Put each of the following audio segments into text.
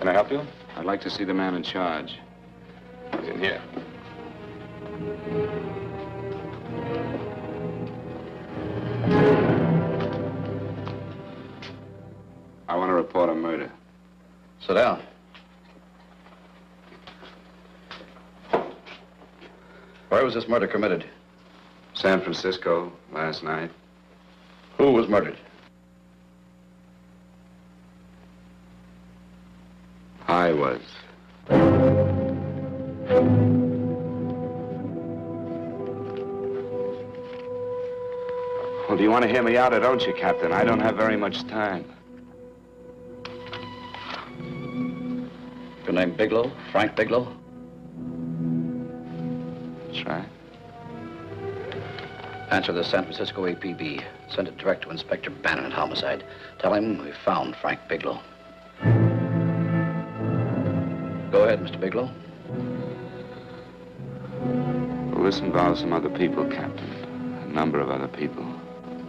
Can I help you? I'd like to see the man in charge. He's in here. I want to report a murder. Sit down. Where was this murder committed? San Francisco, last night. Who was murdered? I was. Well, do you want to hear me out or don't you, Captain? I don't have very much time. Your name Bigelow? Frank Bigelow? That's right. Answer the San Francisco APB. Send it direct to Inspector Bannon at Homicide. Tell him we found Frank Bigelow. Go ahead, Mr. Bigelow. Well, this involves some other people, Captain. A number of other people.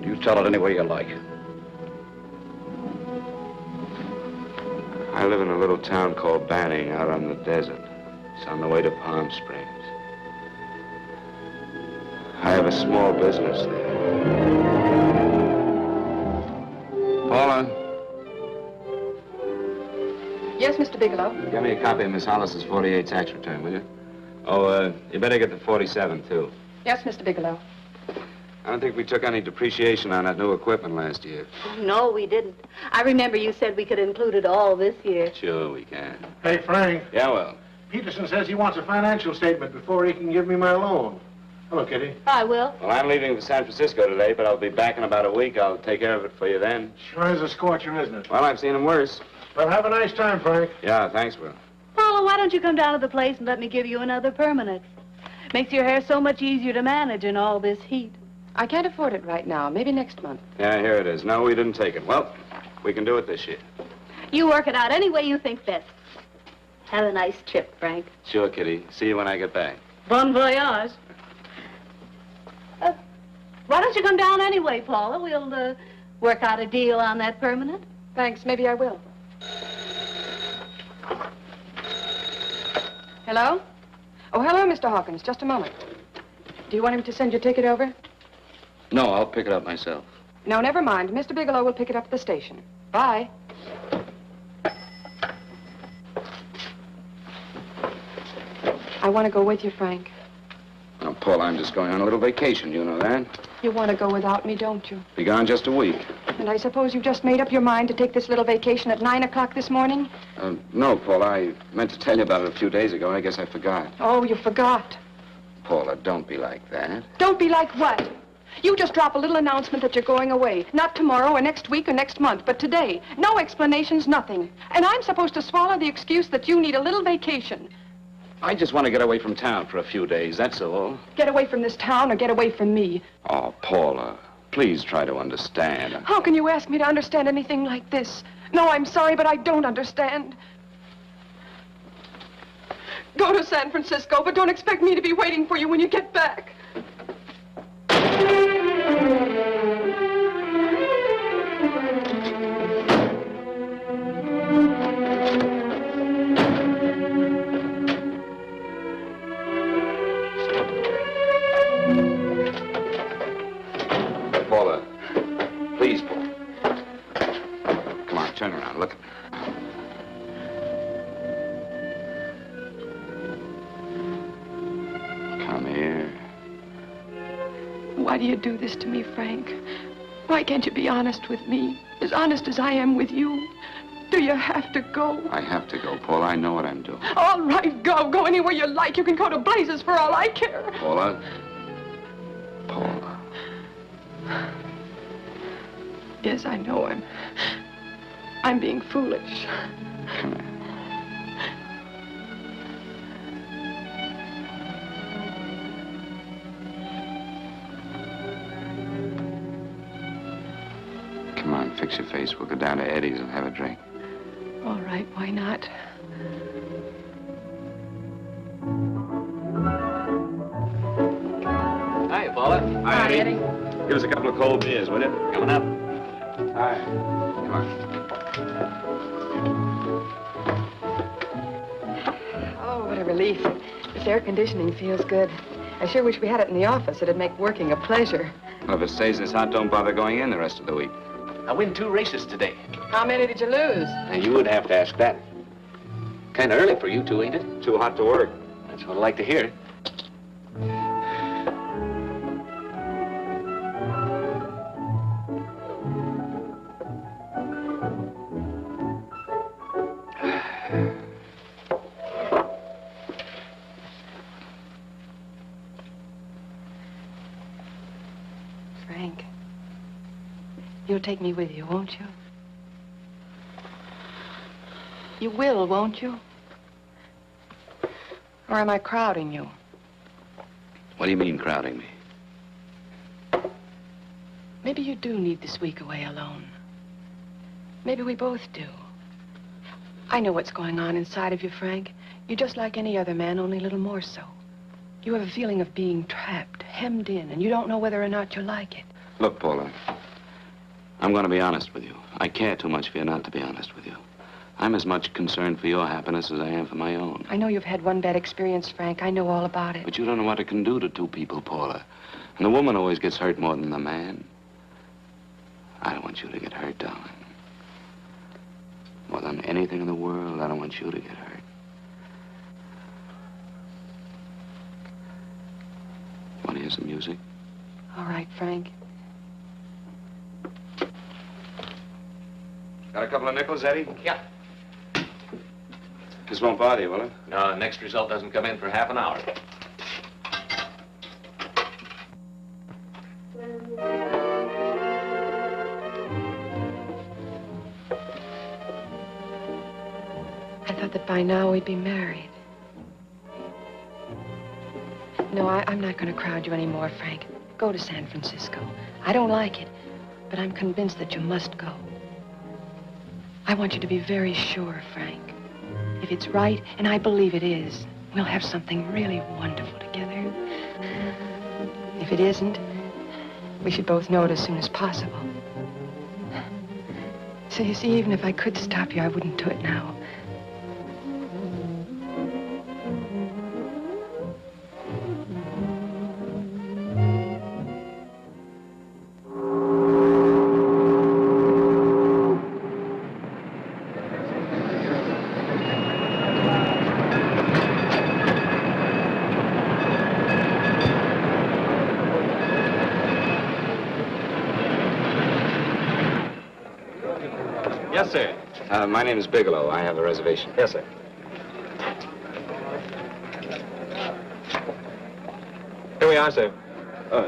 You tell it any way you like. I live in a little town called Banning out on the desert. It's on the way to Palm Springs. I have a small business there. Paula? Yes, Mr. Bigelow? Get me a copy of Miss Hollis's 48 tax return, will you? Oh, you better get the 47, too. Yes, Mr. Bigelow. I don't think we took any depreciation on that new equipment last year. No, we didn't. I remember you said we could include it all this year. Sure we can. Hey, Frank. Yeah, well. Peterson says he wants a financial statement before he can give me my loan. Hello, Kitty. I will. Well, I'm leaving for San Francisco today, but I'll be back in about a week. I'll take care of it for you then. Sure is a scorcher, isn't it? Well, I've seen him worse. Well, have a nice time, Frank. Yeah, thanks, Will. Paula, why don't you come down to the place and let me give you another permanent? Makes your hair so much easier to manage in all this heat. I can't afford it right now. Maybe next month. Yeah, here it is. No, we didn't take it. Well, we can do it this year. You work it out any way you think best. Have a nice trip, Frank. Sure, Kitty. See you when I get back. Bon voyage. Why don't you come down anyway, Paula? We'll work out a deal on that permanent. Thanks. Maybe I will. Hello? Oh, hello, Mr. Hawkins. Just a moment. Do you want him to send your ticket over? No, I'll pick it up myself. No, never mind. Mr. Bigelow will pick it up at the station. Bye. I want to go with you, Frank. Now, Paul, I'm just going on a little vacation. You know that? You want to go without me, don't you? Be gone just a week. And I suppose you've just made up your mind to take this little vacation at 9 o'clock this morning? No, Paul. I meant to tell you about it a few days ago. I guess I forgot. Oh, you forgot. Paula, don't be like that. Don't be like what? You just drop a little announcement that you're going away. Not tomorrow or next week or next month, but today. No explanations, nothing. And I'm supposed to swallow the excuse that you need a little vacation. I just want to get away from town for a few days, that's all. Get away from this town or get away from me. Oh, Paula, please try to understand. How can you ask me to understand anything like this? No, I'm sorry, but I don't understand. Go to San Francisco, but don't expect me to be waiting for you when you get back. Paula, please, Paula. Come on, turn around, look at me. Come here. Why do you do this to me, Frank? Why can't you be honest with me? As honest as I am with you? Do you have to go? I have to go, Paula. I know what I'm doing. All right, go. Go anywhere you like. You can go to blazes for all I care. Paula. Paula. Yes, I know I'm being foolish. Come here. Come on, fix your face. We'll go down to Eddie's and have a drink. All right, why not? Hi, Paula. Hi, Eddie. Give us a couple of cold beers, will you? Coming up. Hi. Come on. relief. This air conditioning feels good. I sure wish we had it in the office. It'd make working a pleasure. Well, if it stays this hot, don't bother going in the rest of the week. I win 2 races today. How many did you lose? Now, you would have to ask that. Kind of early for you two, ain't it? Too hot to work. That's what I like to hear. Frank, you'll take me with you, won't you? You will, won't you? Or am I crowding you? What do you mean, crowding me? Maybe you do need this week away alone. Maybe we both do. I know what's going on inside of you, Frank. You're just like any other man, only a little more so. You have a feeling of being trapped, hemmed in, and you don't know whether or not you like it. Look, Paula, I'm going to be honest with you. I care too much for you not to be honest with you. I'm as much concerned for your happiness as I am for my own. I know you've had one bad experience, Frank. I know all about it. But you don't know what it can do to 2 people, Paula. And the woman always gets hurt more than the man. I don't want you to get hurt, darling. More than anything in the world, I don't want you to get hurt. You want to hear some music? All right, Frank. Got a couple of nickels, Eddie? Yeah. This won't bother you, will it? No, next result doesn't come in for half an hour. I thought that by now we'd be married. No, I'm not going to crowd you anymore, Frank. Go to San Francisco. I don't like it, but I'm convinced that you must go. I want you to be very sure, Frank. If it's right, and I believe it is, we'll have something really wonderful together. If it isn't, we should both know it as soon as possible. So you see, even if I could stop you, I wouldn't do it now. Yes, sir. My name is Bigelow. I have a reservation. Yes, sir. Here we are, sir.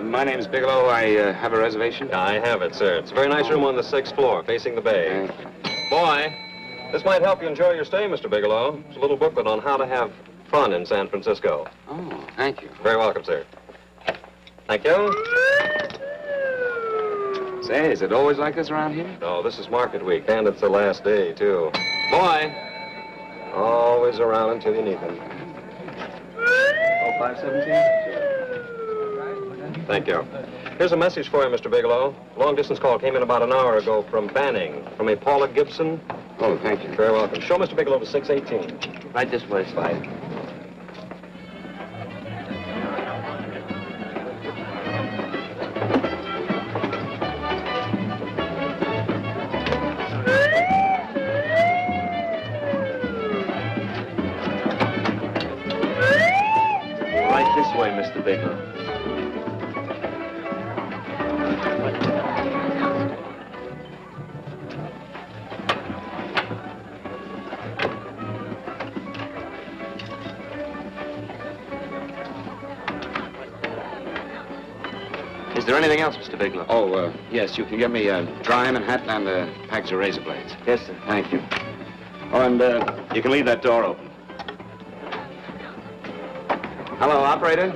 My name is Bigelow. I have a reservation. I have it, sir. It's a very nice room on the 6th floor, facing the bay. Thank you. Boy, this might help you enjoy your stay, Mr. Bigelow. It's a little booklet on how to have fun in San Francisco. Oh, thank you. Very welcome, sir. Thank you. Say, is it always like this around here? No, this is market week, and it's the last day, too. Boy, always around until you need them. Oh, 517? Thank you. Here's a message for you, Mr. Bigelow. Long-distance call came in about an hour ago from Banning, from a Paula Gibson. Oh, thank you. Very welcome. Show Mr. Bigelow to 618. Right this way, Slide. Right this way, Mr. Bigelow. Is there anything else, Mr. Bigelow? Oh, yes, you can get me a dryman hat and a package of razor blades. Yes, sir. Thank you. Oh, and you can leave that door open. Hello, operator.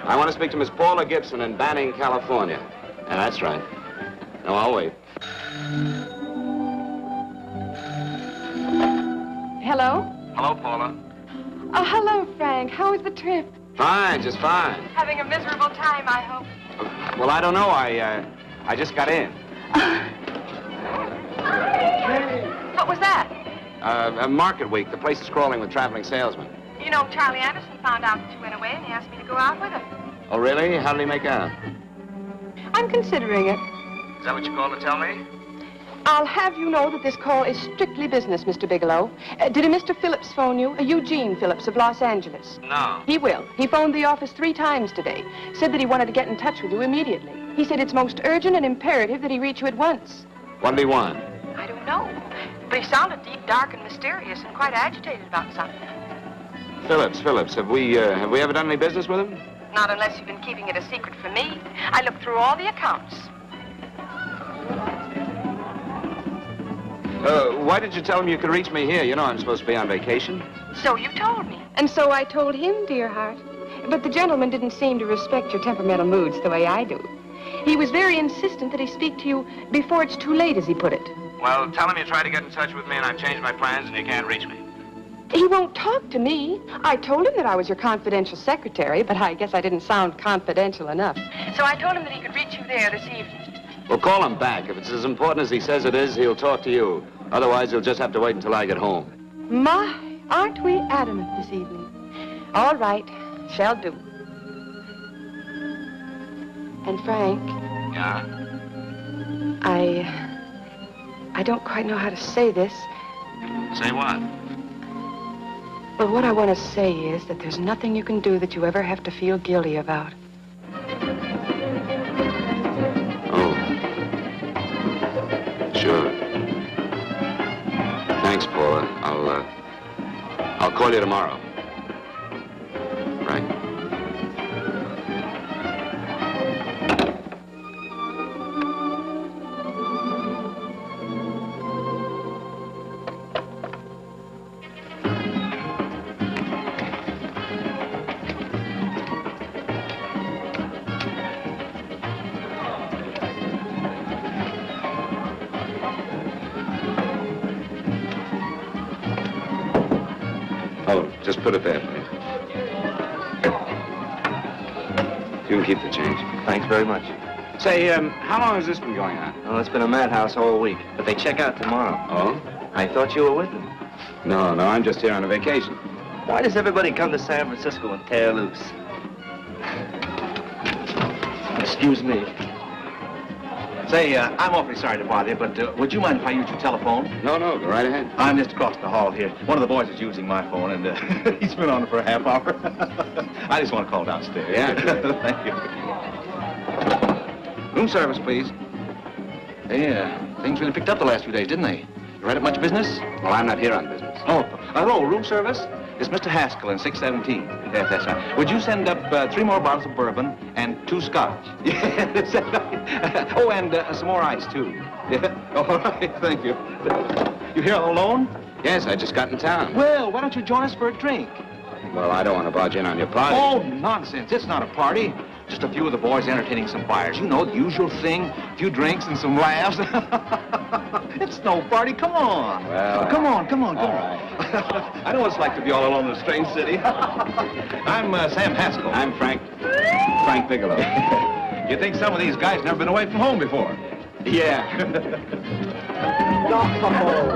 I want to speak to Miss Paula Gibson in Banning, California. Yeah, that's right. No, I'll wait. Hello? Hello, Paula. Oh, hello, Frank. How was the trip? Fine, just fine. Having a miserable time, I hope. Well, I don't know. I just got in. What was that? Market week. The place is crawling with traveling salesmen. You know, Charlie Anderson found out that you went away, and he asked me to go out with him. Oh, really? How did he make out? I'm considering it. Is that what you called to tell me? I'll have you know that this call is strictly business, Mr. Bigelow. Did a Mr. Phillips phone you? Eugene Phillips of Los Angeles. No. He will. He phoned the office 3 times today. Said that he wanted to get in touch with you immediately. He said it's most urgent and imperative that he reach you at once. What did he want? I don't know. But he sounded deep, dark, and mysterious, and quite agitated about something. Phillips. Have we ever done any business with him? Not unless you've been keeping it a secret from me. I looked through all the accounts. Why did you tell him you could reach me here? You know I'm supposed to be on vacation. So you told me. And so I told him, dear heart. But the gentleman didn't seem to respect your temperamental moods the way I do. He was very insistent that he speak to you before it's too late, as he put it. Well, tell him you tried to get in touch with me and I've changed my plans and you can't reach me. He won't talk to me. I told him that I was your confidential secretary, but I guess I didn't sound confidential enough. So I told him that he could reach you there this evening. Well, call him back. If it's as important as he says it is, he'll talk to you. Otherwise, he'll just have to wait until I get home. My, aren't we adamant this evening? All right, shall do. And Frank, Yeah? I don't quite know how to say this. Say what? Well, what I want to say is that there's nothing you can do that you ever have to feel guilty about. Oh. Sure. Thanks, Paula. I'll call you tomorrow. Right. Just put it there, please. You can keep the change. Thanks very much. Say, how long has this been going on? Well, it's been a madhouse all week, but they check out tomorrow. Oh? I thought you were with them. No, I'm just here on a vacation. Why does everybody come to San Francisco and tear loose? Excuse me. Say, I'm awfully sorry to bother you, but would you mind if I use your telephone? No, go right ahead. I'm just across the hall here. One of the boys is using my phone, and he's been on it for a half hour. I just want to call downstairs. Yeah, sure. Thank you. Room service, please. Yeah, things really picked up the last few days, didn't they? You read up much business? Well, I'm not here on business. Oh, hello, room service? It's Mr. Haskell in 617. Yes, that's right. Would you send up 3 more bottles of bourbon and 2 scotch? Yes. Oh, and some more ice, too. Yeah. All right, thank you. You here all alone? Yes, I just got in town. Well, why don't you join us for a drink? Well, I don't want to barge in on your party. Oh, nonsense. It's not a party. Just a few of the boys entertaining some buyers. You know, the usual thing. A few drinks and some laughs. It's no party. Come on. Well, come on. All right. I know what it's like to be all alone in a strange city. I'm Sam Haskell. I'm Frank Bigelow. You think some of these guys never been away from home before? Yeah.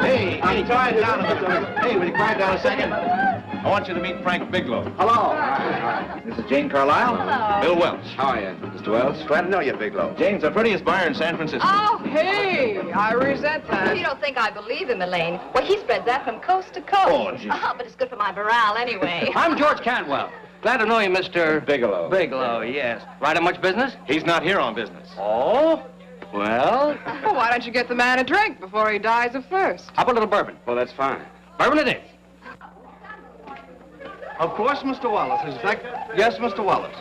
Hey, quiet down a minute. Hey, will you quiet down a second? I want you to meet Frank Bigelow. Hello. This is Jane Carlisle. Hello. Bill Welch. How are you, Mr. Wells? Glad to know you, Bigelow. Jane's the prettiest buyer in San Francisco. Oh, hey, I resent that. You don't think I believe him, Elaine? Well, he spreads that from coast to coast. Oh, gee. But it's good for my morale anyway. I'm George Cantwell. Glad to know you, Mr. Bigelow. Bigelow, yes. Right on much business? He's not here on business. Oh? Well, Well, why don't you get the man a drink before he dies of thirst? how about a little bourbon? Well, that's fine. Bourbon it is. Of course, Mr. Wallace. Yes, Mr. Wallace.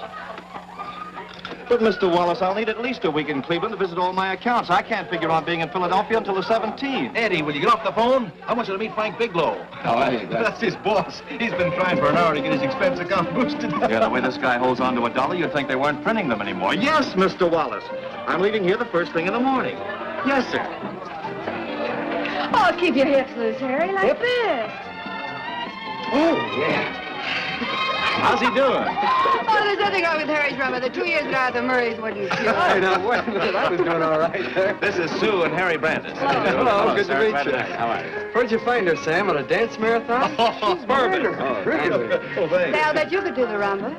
But, Mr. Wallace, I'll need at least a week in Cleveland to visit all my accounts. I can't figure on being in Philadelphia until the 17th. Eddie, will you get off the phone? I want you to meet Frank Bigelow. How are you? That's his boss. He's been trying for an hour to get his expense account boosted. Yeah, the way this guy holds on to $1, you'd think they weren't printing them anymore. Yes, Mr. Wallace. I'm leaving here the first thing in the morning. Yes, sir. Oh, keep your hips loose, Harry, like this. Oh, yeah. How's he doing? Oh, there's nothing wrong with Harry's drummer. The 2 years at Arthur Murray's wouldn't cure. Hey, now, wait a minute. I was doing all right there. This is Sue and Harry Brandis. Hello, good to sir. meet Glad you. How are you? Where'd you find her, Sam? On a dance marathon? Oh, bourbon. Oh, really? Say, I'll bet you could do the rumba.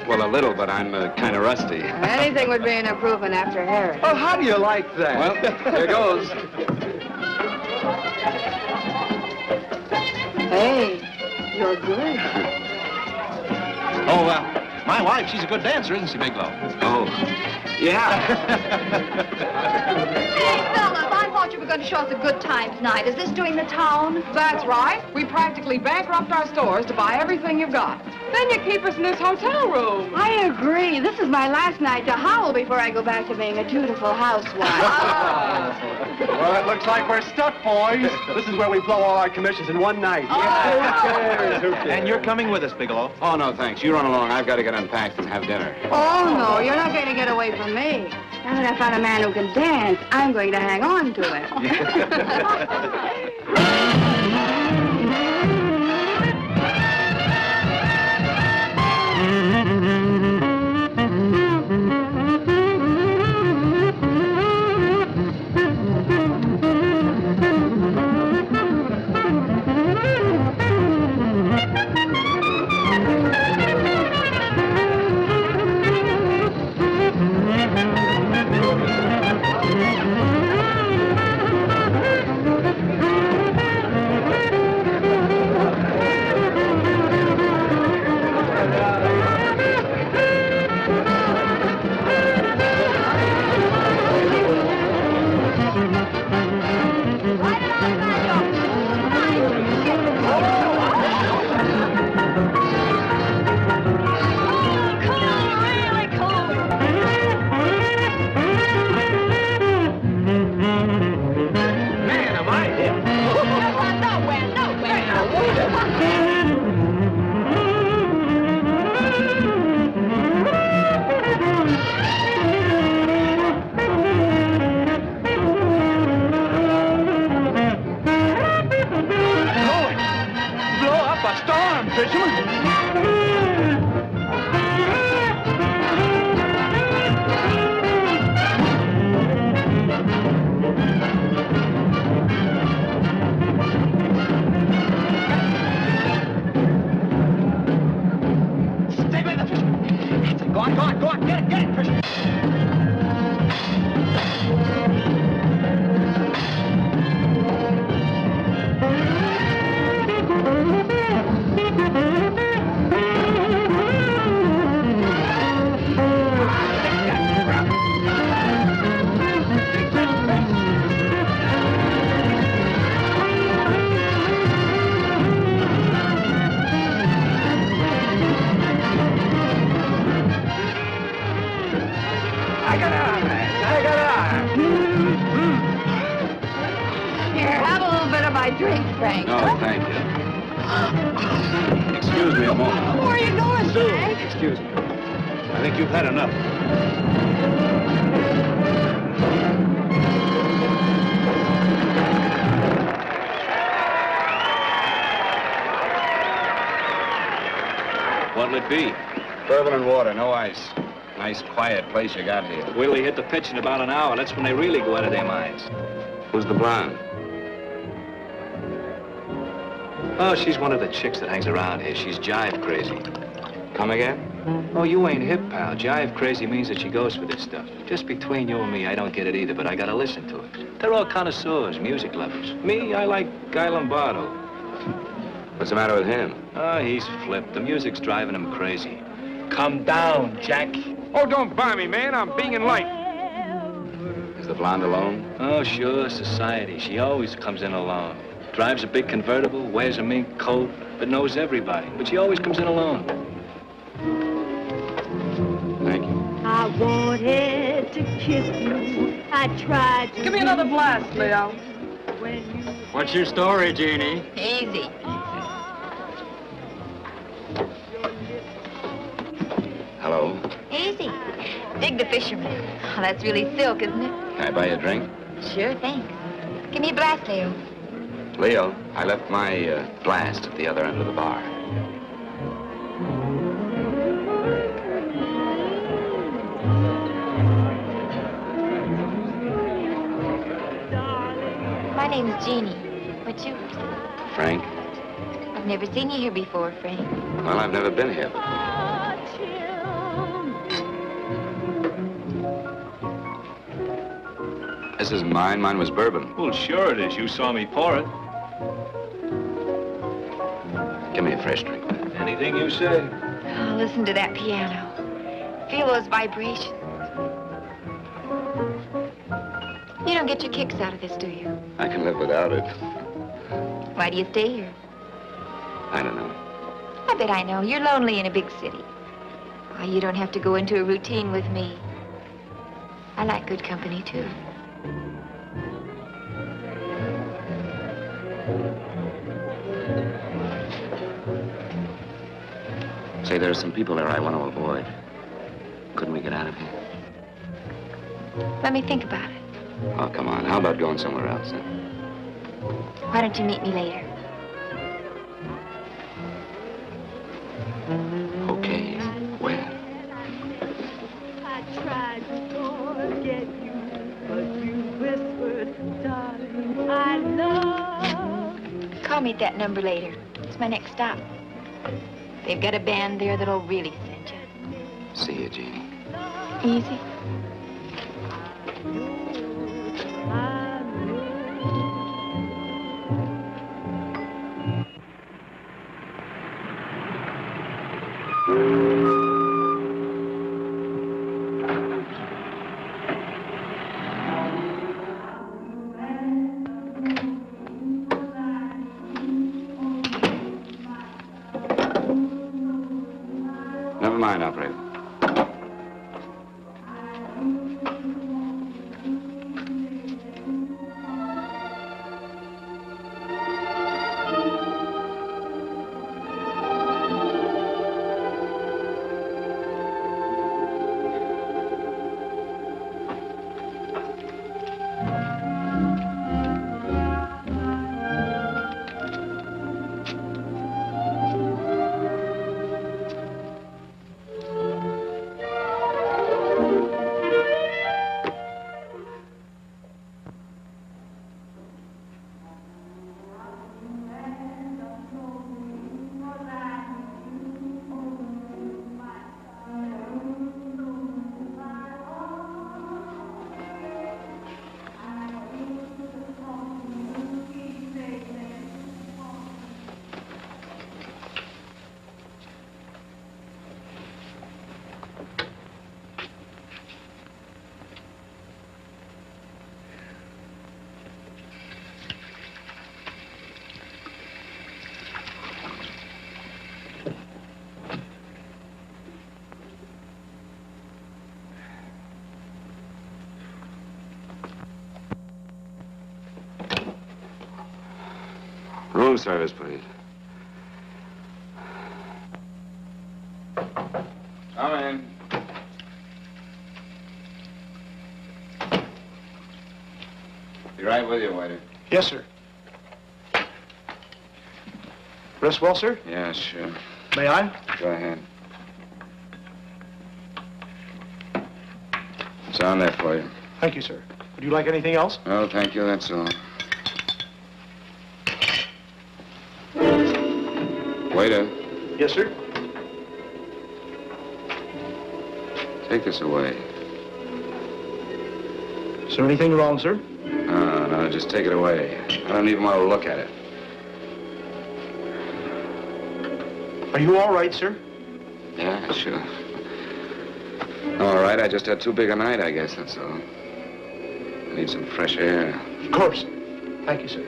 Well, a little, but I'm kind of rusty. Anything would be an improvement after Harry. Oh, how do you like that? Well, here goes. Hey, you're good. Oh, my wife, she's a good dancer, isn't she, Bigelow? Oh, yeah. Hey, fellas, I thought you were going to show us a good time tonight. Is this doing the town? That's right. We practically bankrupt our stores to buy everything you've got. Then you keep us in this hotel room. I agree. This is my last night to howl before I go back to being a dutiful housewife. Well, it looks like we're stuck, boys. This is where we blow all our commissions in one night. And you're coming with us, Bigelow. Oh, no, thanks. You run along. I've got to get unpacked and have dinner. Oh, no, you're not going to get away from me. Now that I found a man who can dance, I'm going to hang on to Here, have a little bit of my drink, Frank. Oh, thank you. Excuse me a moment. Where are you going, Frank? Excuse me. I think you've had enough. What'll it be? Bourbon and water, no ice. Nice, quiet place you got here. Wait till they hit the pitch in about an hour. That's when they really go out of their minds. Who's the blonde? Oh, she's one of the chicks that hangs around here. She's jive crazy. Come again? Oh, you ain't hip, pal. Jive crazy means that she goes for this stuff. Just between you and me, I don't get it either, but I gotta listen to it. They're all connoisseurs, music lovers. Me, I like Guy Lombardo. What's the matter with him? Oh, he's flipped. The music's driving him crazy. Come down, Jack. Oh, don't buy me, man. I'm being light. Is the blonde alone? Oh, sure, society. She always comes in alone. Drives a big convertible, wears a mink coat, but knows everybody. But she always comes in alone. Thank you. I wanted to kiss you. I tried to... Give me another blast, Leo. What's your story, Jeannie? Easy. Hello. Easy. Dig the fisherman. Oh, that's really silk, isn't it? Can I buy you a drink? Sure, thanks. Give me a blast, Leo. Leo, I left my blast at the other end of the bar. name's Jeannie. What's yours? Frank? I've never seen you here before, Frank. Well, I've never been here. This is mine. Mine was bourbon. Well, sure it is. You saw me pour it. Give me a fresh drink. Anything you say. Oh, listen to that piano. Feel those vibrations. You don't get your kicks out of this, do you? I can live without it. Why do you stay here? I don't know. I bet I know. You're lonely in a big city. Why, you don't have to go into a routine with me. I like good company, too. Say, there are some people there I want to avoid. Couldn't we get out of here? Let me think about it. Oh, come on. How about going somewhere else, then? Why don't you meet me later? Okay. Where? I tried to forget you, but you whispered, darling, I love. Call me at that number later. It's my next stop. They've got a band there that'll really send you. See you, Jeannie. Easy. Never mind, operator. Room service, please. Come in. Be right with you, waiter. Yes, sir. Rest well, sir? Yeah, sure. May I? Go ahead. It's on there for you. Thank you, sir. Would you like anything else? No, thank you, that's all. Waiter, Yes, sir. take this away. Is there anything wrong, sir? No, just take it away. I don't even want to look at it. Are you all right, sir? Yeah, sure. All right, I just had too big a night, I guess, that's all. I need some fresh air. Of course. Thank you, sir.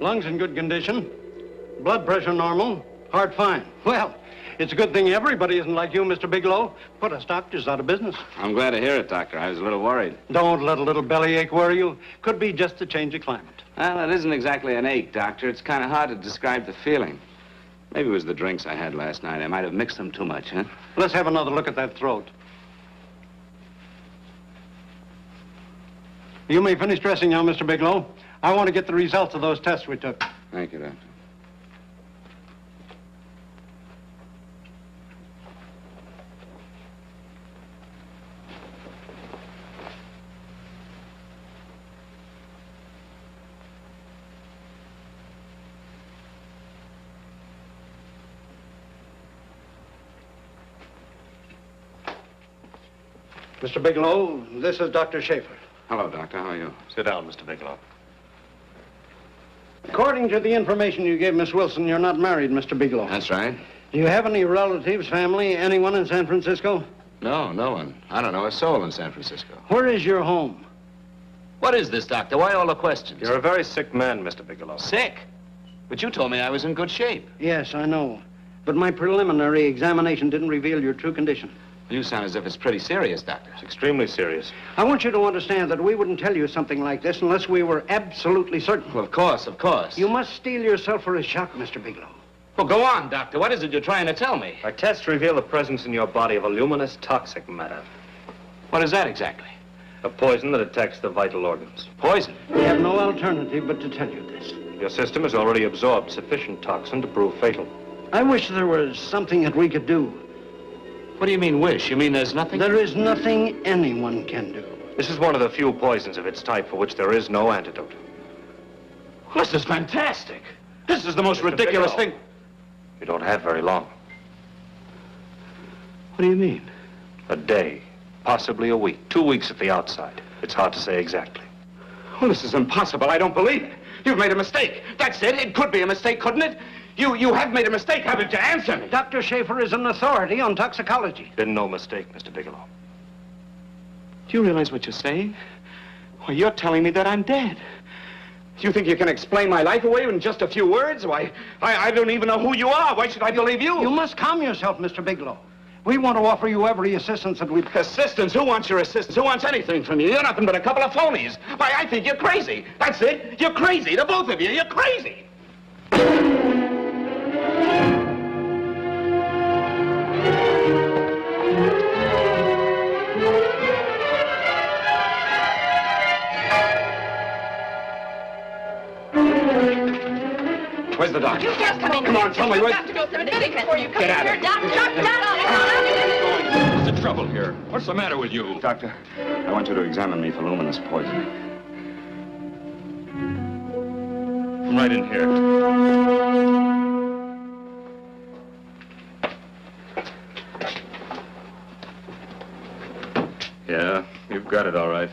Lungs in good condition. Blood pressure normal. Heart fine. Well, it's a good thing everybody isn't like you, Mr. Bigelow. Put us doctors out of business. I'm glad to hear it, Doctor. I was a little worried. Don't let a little bellyache worry you. Could be just a change of climate. Well, it isn't exactly an ache, Doctor. It's kind of hard to describe the feeling. Maybe it was the drinks I had last night. I might have mixed them too much, huh? Let's have another look at that throat. You may finish dressing now, Mr. Bigelow. I want to get the results of those tests we took. Thank you, Doctor. Mr. Bigelow, this is Dr. Schaefer. Hello, Doctor. How are you? Sit down, Mr. Bigelow. According to the information you gave Miss Wilson, you're not married, Mr. Bigelow. That's right. Do you have any relatives, family, anyone in San Francisco? No, no one. I don't know a soul in San Francisco. Where is your home? What is this, Doctor? Why all the questions? You're a very sick man, Mr. Bigelow. Sick? But you told me I was in good shape. Yes, I know. But my preliminary examination didn't reveal your true condition. You sound as if it's pretty serious, Doctor. It's extremely serious. I want you to understand that we wouldn't tell you something like this unless we were absolutely certain. Well, of course, of course. You must steel yourself for a shock, Mr. Bigelow. Well, go on, Doctor. What is it you're trying to tell me? Our tests reveal the presence in your body of a luminous toxic matter. What is that exactly? A poison that attacks the vital organs. Poison? We have no alternative but to tell you this. Your system has already absorbed sufficient toxin to prove fatal. I wish there was something that we could do. What do you mean, wish? You mean there's nothing? There is nothing anyone can do. This is one of the few poisons of its type for which there is no antidote. Well, this is fantastic. This is the most Mr. ridiculous Bigelow, thing. You don't have very long. What do you mean? A day, possibly a week, 2 weeks at the outside. It's hard to say exactly. Well, this is impossible. I don't believe it. You've made a mistake. That's it. It could be a mistake, couldn't it? You have made a mistake, haven't you? Answer me. Dr. Schaefer is an authority on toxicology. Been no mistake, Mr. Bigelow. Do you realize what you're saying? Why, you're telling me that I'm dead. You think you can explain my life away in just a few words? Why, I don't even know who you are. Why should I believe you? You must calm yourself, Mr. Bigelow. We want to offer you every assistance that we... Assistance? Who wants your assistance? Who wants anything from you? You're nothing but a couple of phonies. Why, I think you're crazy. That's it. You're crazy. The both of you. You're crazy. Where's the doctor? You can't come in. Come on, tell me. You've got to go through the thing before you come Get in out here. of Doctor, What's the trouble here? What's the matter with you? Doctor, I want you to examine me for luminous poison. Come right in here. Yeah, you've got it all right.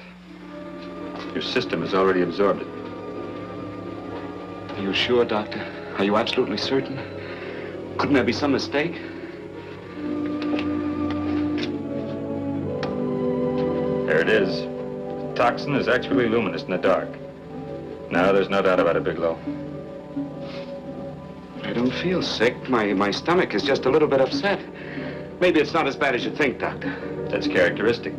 Your system has already absorbed it. Are you sure, Doctor? Are you absolutely certain? Couldn't there be some mistake? There it is. The toxin is actually luminous in the dark. Now, there's no doubt about it, Bigelow. I don't feel sick. My stomach is just a little bit upset. Maybe it's not as bad as you think, Doctor. That's characteristic.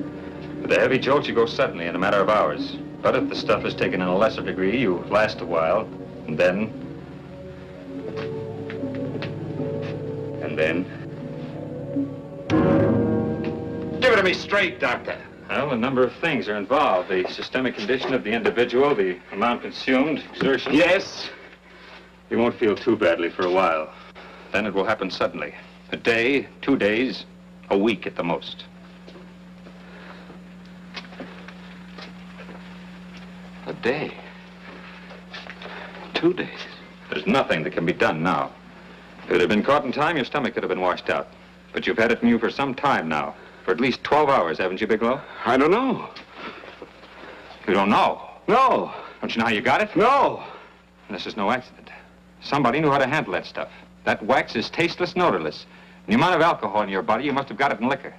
With a heavy jolt, you go suddenly in a matter of hours. But if the stuff is taken in a lesser degree, you last a while, and then... Give it to me straight, Doctor. Well, a number of things are involved. The systemic condition of the individual, the amount consumed, exertion. Yes? You won't feel too badly for a while. Then it will happen suddenly. A day, 2 days, a week at the most. A day? 2 days? There's nothing that can be done now. If it had been caught in time, your stomach could have been washed out. But you've had it in you for some time now. For at least 12 hours, haven't you, Bigelow? I don't know. You don't know? No. Don't you know how you got it? No. This is no accident. Somebody knew how to handle that stuff. That wax is tasteless and odorless. And the amount of alcohol in your body, you must have got it in liquor.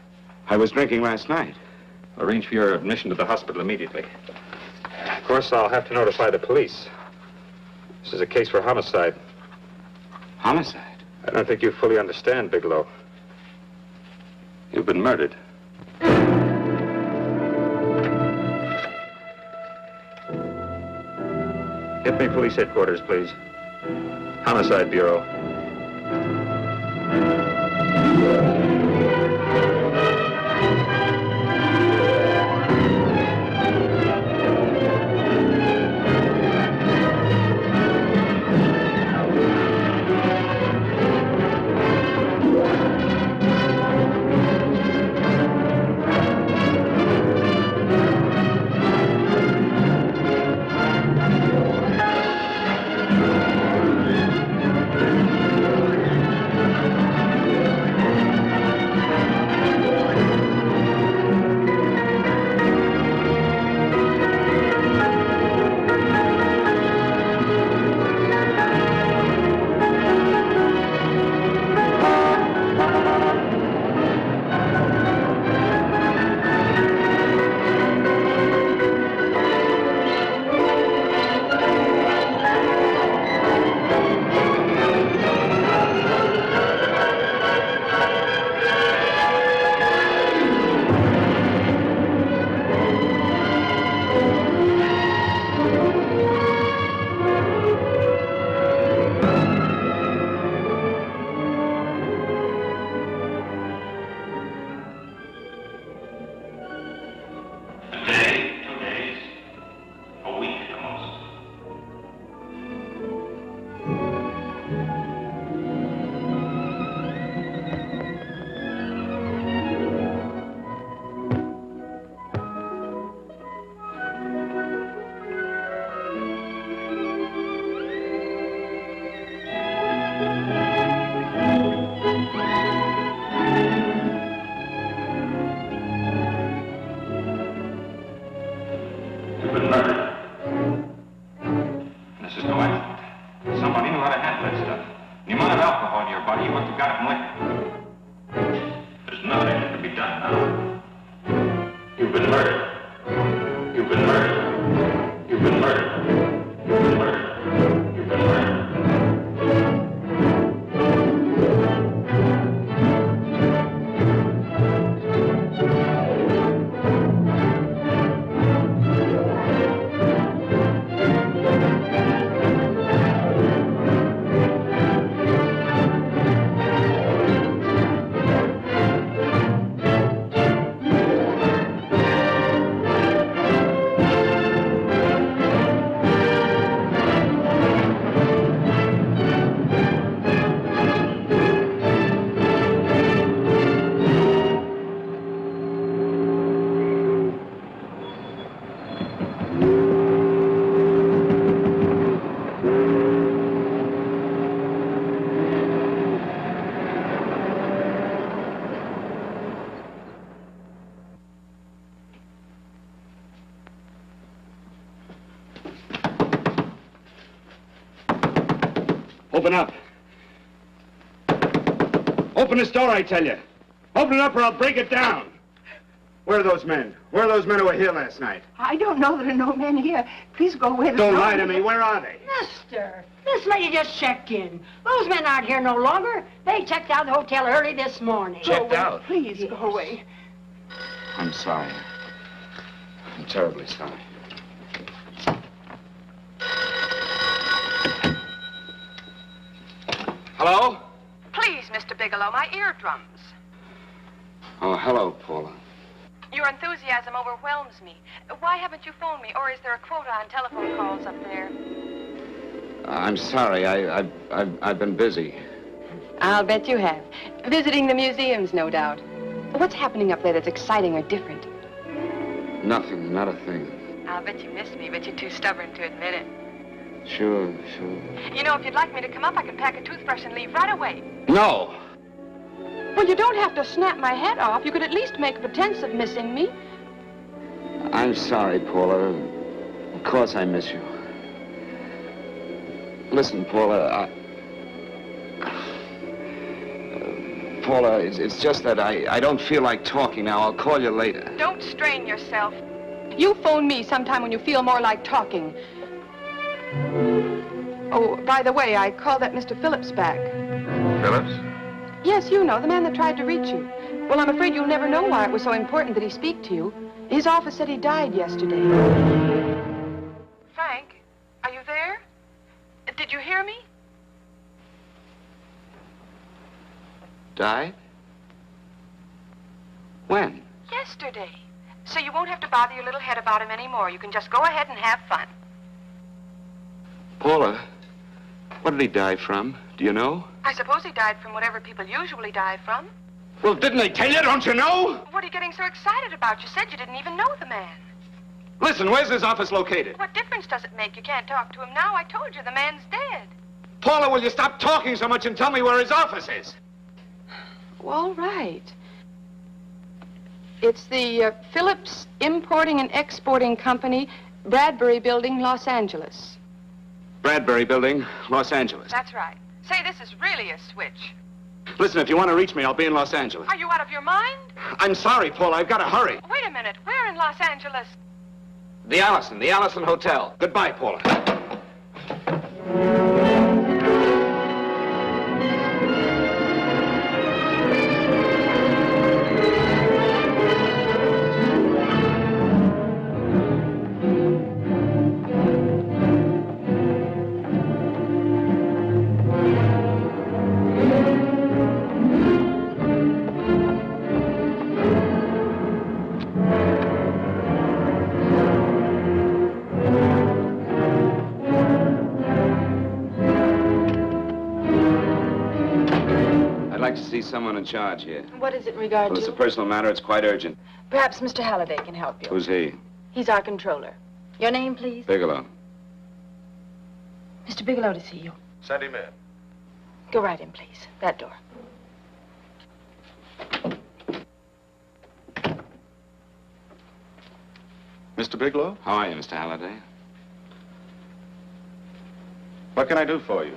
I was drinking last night. Arrange for your admission to the hospital immediately. Of course, I'll have to notify the police. This is a case for homicide. Homicide? I don't think you fully understand, Bigelow. You've been murdered. Get me police headquarters, please. Homicide Bureau. Open up. Open this door, I tell you. Open it up or I'll break it down. Where are those men? Where are those men who were here last night? I don't know. There are no men here. Please go away. Don't lie to me. Where are they? Mister, this lady just checked in. Those men aren't here no longer. They checked out of the hotel early this morning. Checked out? Please go away. I'm sorry. I'm terribly sorry. Hello? Please, Mr. Bigelow, my eardrums. Oh, hello, Paula. Your enthusiasm overwhelms me. Why haven't you phoned me, or is there a quota on telephone calls up there? I'm sorry. I've been busy. I'll bet you have. Visiting the museums, no doubt. What's happening up there that's exciting or different? Nothing, not a thing. I'll bet you miss me, but you're too stubborn to admit it. Sure. You know, if you'd like me to come up, I could pack a toothbrush and leave right away. No! Well, you don't have to snap my head off. You could at least make a pretense of missing me. I'm sorry, Paula. Of course I miss you. Listen, Paula, Paula, it's just that I don't feel like talking now. I'll call you later. Don't strain yourself. You phone me sometime when you feel more like talking. Oh, by the way, I called that Mr. Phillips back. Phillips? Yes, you know, the man that tried to reach you. Well, I'm afraid you'll never know why it was so important that he speak to you. His office said he died yesterday. Frank, are you there? Did you hear me? Died? When? Yesterday. So you won't have to bother your little head about him anymore. You can just go ahead and have fun. Paula, what did he die from? Do you know? I suppose he died from whatever people usually die from. Well, didn't they tell you? Don't you know? What are you getting so excited about? You said you didn't even know the man. Listen, where's his office located? What difference does it make? You can't talk to him now. I told you the man's dead. Paula, will you stop talking so much and tell me where his office is? Well, all right. It's the Phillips Importing and Exporting Company, Bradbury Building, Los Angeles. Bradbury Building, Los Angeles. That's right. Say, this is really a switch. Listen, if you want to reach me, I'll be in Los Angeles. Are you out of your mind? I'm sorry, Paula. I've got to hurry. Wait a minute. Where in Los Angeles? The Allison Hotel. Goodbye, Paula. Someone in charge here. What is it in regard Well, to? it's a personal matter. It's quite urgent. Perhaps Mr. Halliday can help you. Who's he? He's our controller. Your name, please? Bigelow. Mr. Bigelow to see you. Send him in. Go right in, please. That door. Mr. Bigelow? How are you, Mr. Halliday? What can I do for you?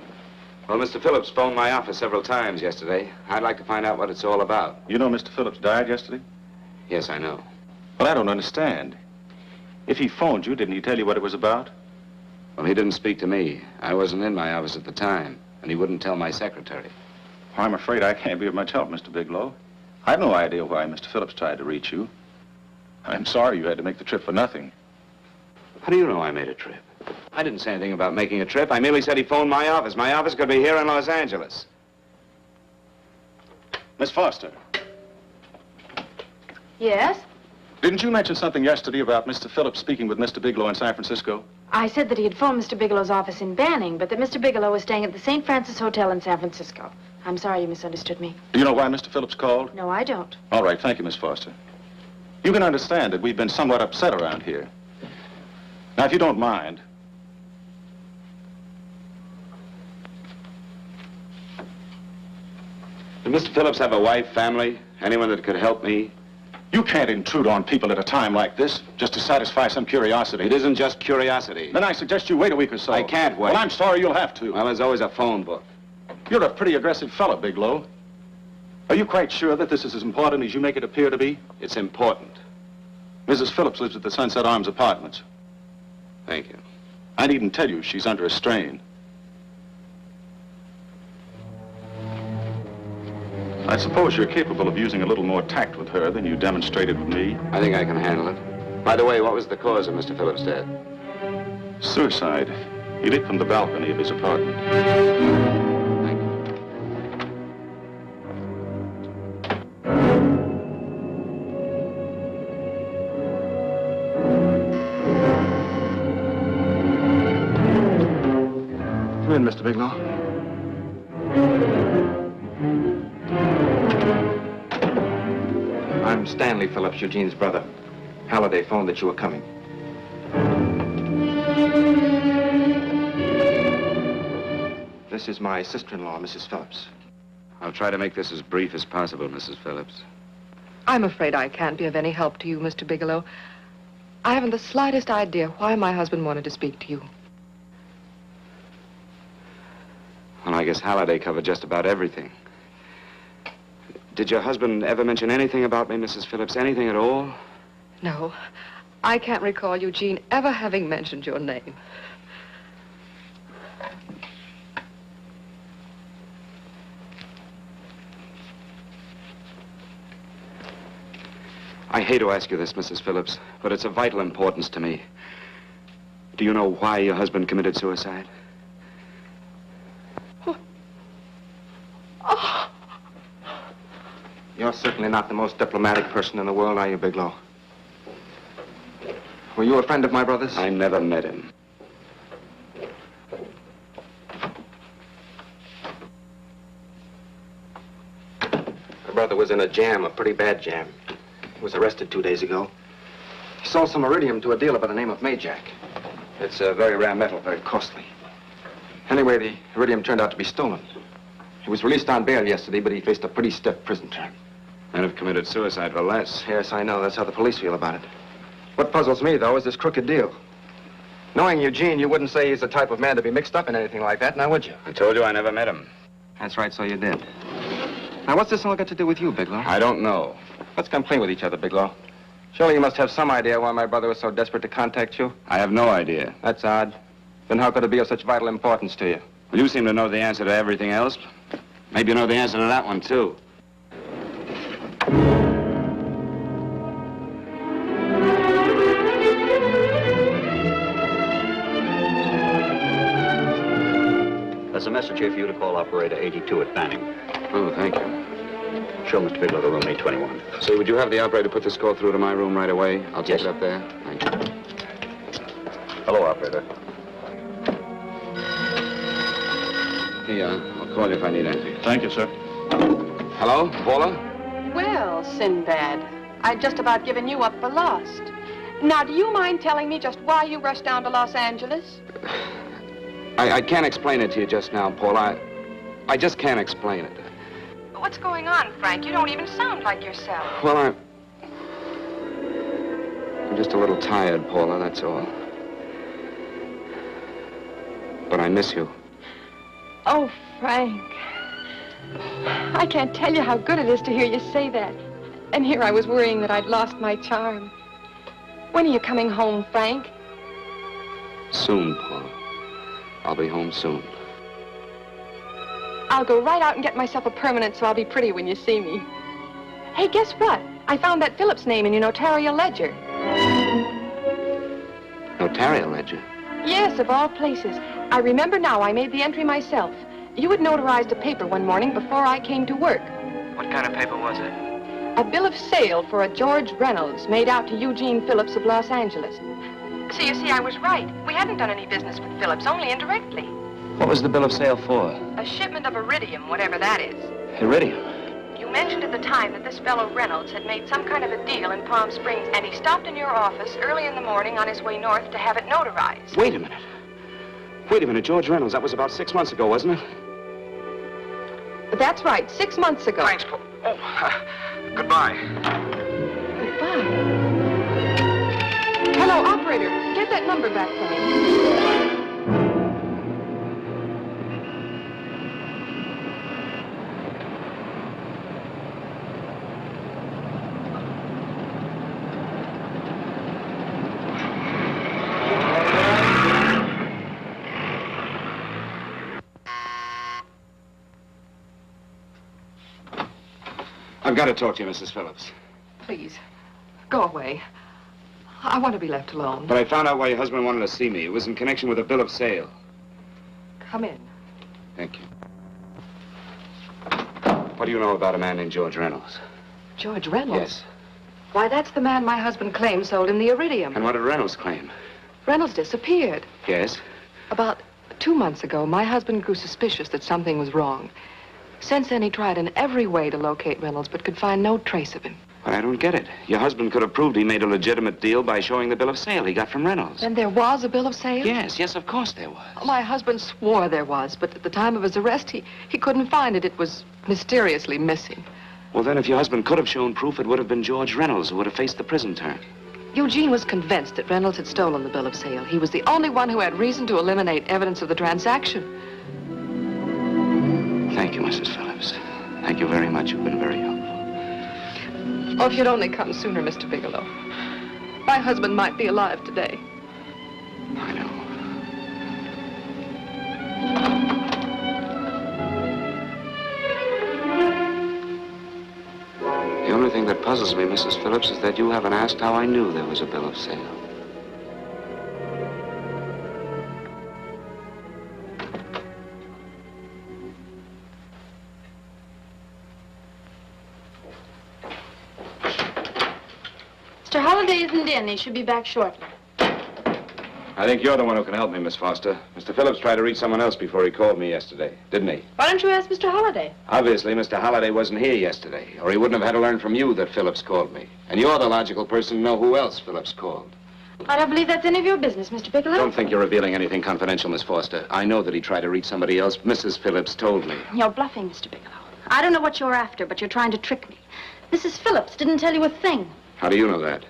Well, Mr. Phillips phoned my office several times yesterday. I'd like to find out what it's all about. You know Mr. Phillips died yesterday? Yes, I know. Well, I don't understand. If he phoned you, didn't he tell you what it was about? Well, he didn't speak to me. I wasn't in my office at the time, and he wouldn't tell my secretary. Well, I'm afraid I can't be of much help, Mr. Bigelow. I've no idea why Mr. Phillips tried to reach you. I'm sorry you had to make the trip for nothing. How do you know I made a trip? I didn't say anything about making a trip. I merely said he phoned my office. My office could be here in Los Angeles. Miss Foster. Yes? Didn't you mention something yesterday about Mr. Phillips speaking with Mr. Bigelow in San Francisco? I said that he had phoned Mr. Bigelow's office in Banning, but that Mr. Bigelow was staying at the St. Francis Hotel in San Francisco. I'm sorry you misunderstood me. Do you know why Mr. Phillips called? No, I don't. All right, thank you, Miss Foster. You can understand that we've been somewhat upset around here. Now, if you don't mind... Did Mr. Phillips have a wife, family, anyone that could help me? You can't intrude on people at a time like this just to satisfy some curiosity. It isn't just curiosity. Then I suggest you wait a week or so. I can't wait. Well, I'm sorry you'll have to. Well, there's always a phone book. You're a pretty aggressive fellow, Bigelow. Are you quite sure that this is as important as you make it appear to be? It's important. Mrs. Phillips lives at the Sunset Arms Apartments. Thank you. I needn't tell you she's under a strain. I suppose you're capable of using a little more tact with her than you demonstrated with me. I think I can handle it. By the way, what was the cause of Mr. Phillips' death? Suicide. He leaped from the balcony of his apartment. Thank you. Come in, Mr. Bigelow. I'm Stanley Phillips, Eugene's brother. Halliday phoned that you were coming. This is my sister-in-law, Mrs. Phillips. I'll try to make this as brief as possible, Mrs. Phillips. I'm afraid I can't be of any help to you, Mr. Bigelow. I haven't the slightest idea why my husband wanted to speak to you. Well, I guess Halliday covered just about everything. Did your husband ever mention anything about me, Mrs. Phillips? Anything at all? No, I can't recall Eugene ever having mentioned your name. I hate to ask you this, Mrs. Phillips, but it's of vital importance to me. Do you know why your husband committed suicide? Oh. You're certainly not the most diplomatic person in the world, are you, Bigelow? Were you a friend of my brother's? I never met him. My brother was in a jam, a pretty bad jam. He was arrested 2 days ago. He sold some iridium to a dealer by the name of Majak. It's a very rare metal, very costly. Anyway, the iridium turned out to be stolen. He was released on bail yesterday, but he faced a pretty stiff prison term. Men have committed suicide for less. Yes, I know. That's how the police feel about it. What puzzles me, though, is this crooked deal. Knowing Eugene, you wouldn't say he's the type of man to be mixed up in anything like that, now would you? I told you I never met him. That's right, so you did. Now, what's this all got to do with you, Bigelow? I don't know. Let's come clean with each other, Bigelow. Surely you must have some idea why my brother was so desperate to contact you. I have no idea. That's odd. Then how could it be of such vital importance to you? Well, you seem to know the answer to everything else. Maybe you know the answer to that one, too. There's a message here for you to call operator 82 at Banning. Oh, thank you. Show Mr. Bigelow to room 821. Say, would you have the operator put this call through to my room right away? I'll take it up there. Thank you. Hello, operator. Here you are. I'll call you if I need anything. Thank you, sir. Hello, Paula? Well, Sinbad, I'd just about given you up for lost. Now, do you mind telling me just why you rushed down to Los Angeles? I can't explain it to you just now, Paula. I just can't explain it. What's going on, Frank? You don't even sound like yourself. Well, I'm just a little tired, Paula, that's all. But I miss you. Oh, Frank. I can't tell you how good it is to hear you say that. And here I was worrying that I'd lost my charm. When are you coming home, Frank? Soon, Paula. I'll be home soon. I'll go right out and get myself a permanent so I'll be pretty when you see me. Hey, guess what? I found that Phillips name in your notarial ledger. Notarial ledger? Yes, of all places. I remember now I made the entry myself. You had notarized a paper one morning before I came to work. What kind of paper was it? A bill of sale for a George Reynolds made out to Eugene Phillips of Los Angeles. So you see, I was right. We hadn't done any business with Phillips, only indirectly. What was the bill of sale for? A shipment of iridium, whatever that is. Iridium? You mentioned at the time that this fellow Reynolds had made some kind of a deal in Palm Springs, and he stopped in your office early in the morning on his way north to have it notarized. Wait a minute. Wait a minute, George Reynolds. That was about 6 months ago, wasn't it? That's right, 6 months ago. Thanks, Paul. Goodbye. Goodbye. Hello, operator. Get that number back for me. I've got to talk to you, Mrs. Phillips. Please, go away. I want to be left alone. But I found out why your husband wanted to see me. It was in connection with a bill of sale. Come in. Thank you. What do you know about a man named George Reynolds? George Reynolds? Yes. Why, that's the man my husband claims sold him the iridium. And what did Reynolds claim? Reynolds disappeared. Yes? About 2 months ago, my husband grew suspicious that something was wrong. Since then, he tried in every way to locate Reynolds, but could find no trace of him. But I don't get it. Your husband could have proved he made a legitimate deal by showing the bill of sale he got from Reynolds. Then there was a bill of sale? Yes, of course there was. My husband swore there was, but at the time of his arrest, he couldn't find it. It was mysteriously missing. Well, then, if your husband could have shown proof, it would have been George Reynolds who would have faced the prison term. Eugene was convinced that Reynolds had stolen the bill of sale. He was the only one who had reason to eliminate evidence of the transaction. Thank you, Mrs. Phillips. Thank you very much. You've been very helpful. Oh, if you'd only come sooner, Mr. Bigelow. My husband might be alive today. I know. The only thing that puzzles me, Mrs. Phillips, is that you haven't asked how I knew there was a bill of sale. Mr. Holliday isn't in. He should be back shortly. I think you're the one who can help me, Miss Foster. Mr. Phillips tried to reach someone else before he called me yesterday, didn't he? Why don't you ask Mr. Holliday? Obviously, Mr. Holliday wasn't here yesterday, or he wouldn't have had to learn from you that Phillips called me. And you're the logical person to know who else Phillips called. I don't believe that's any of your business, Mr. Bigelow. Don't think you're revealing anything confidential, Miss Foster. I know that he tried to reach somebody else. Mrs. Phillips told me. You're bluffing, Mr. Bigelow. I don't know what you're after, but you're trying to trick me. Mrs. Phillips didn't tell you a thing. How do you know that?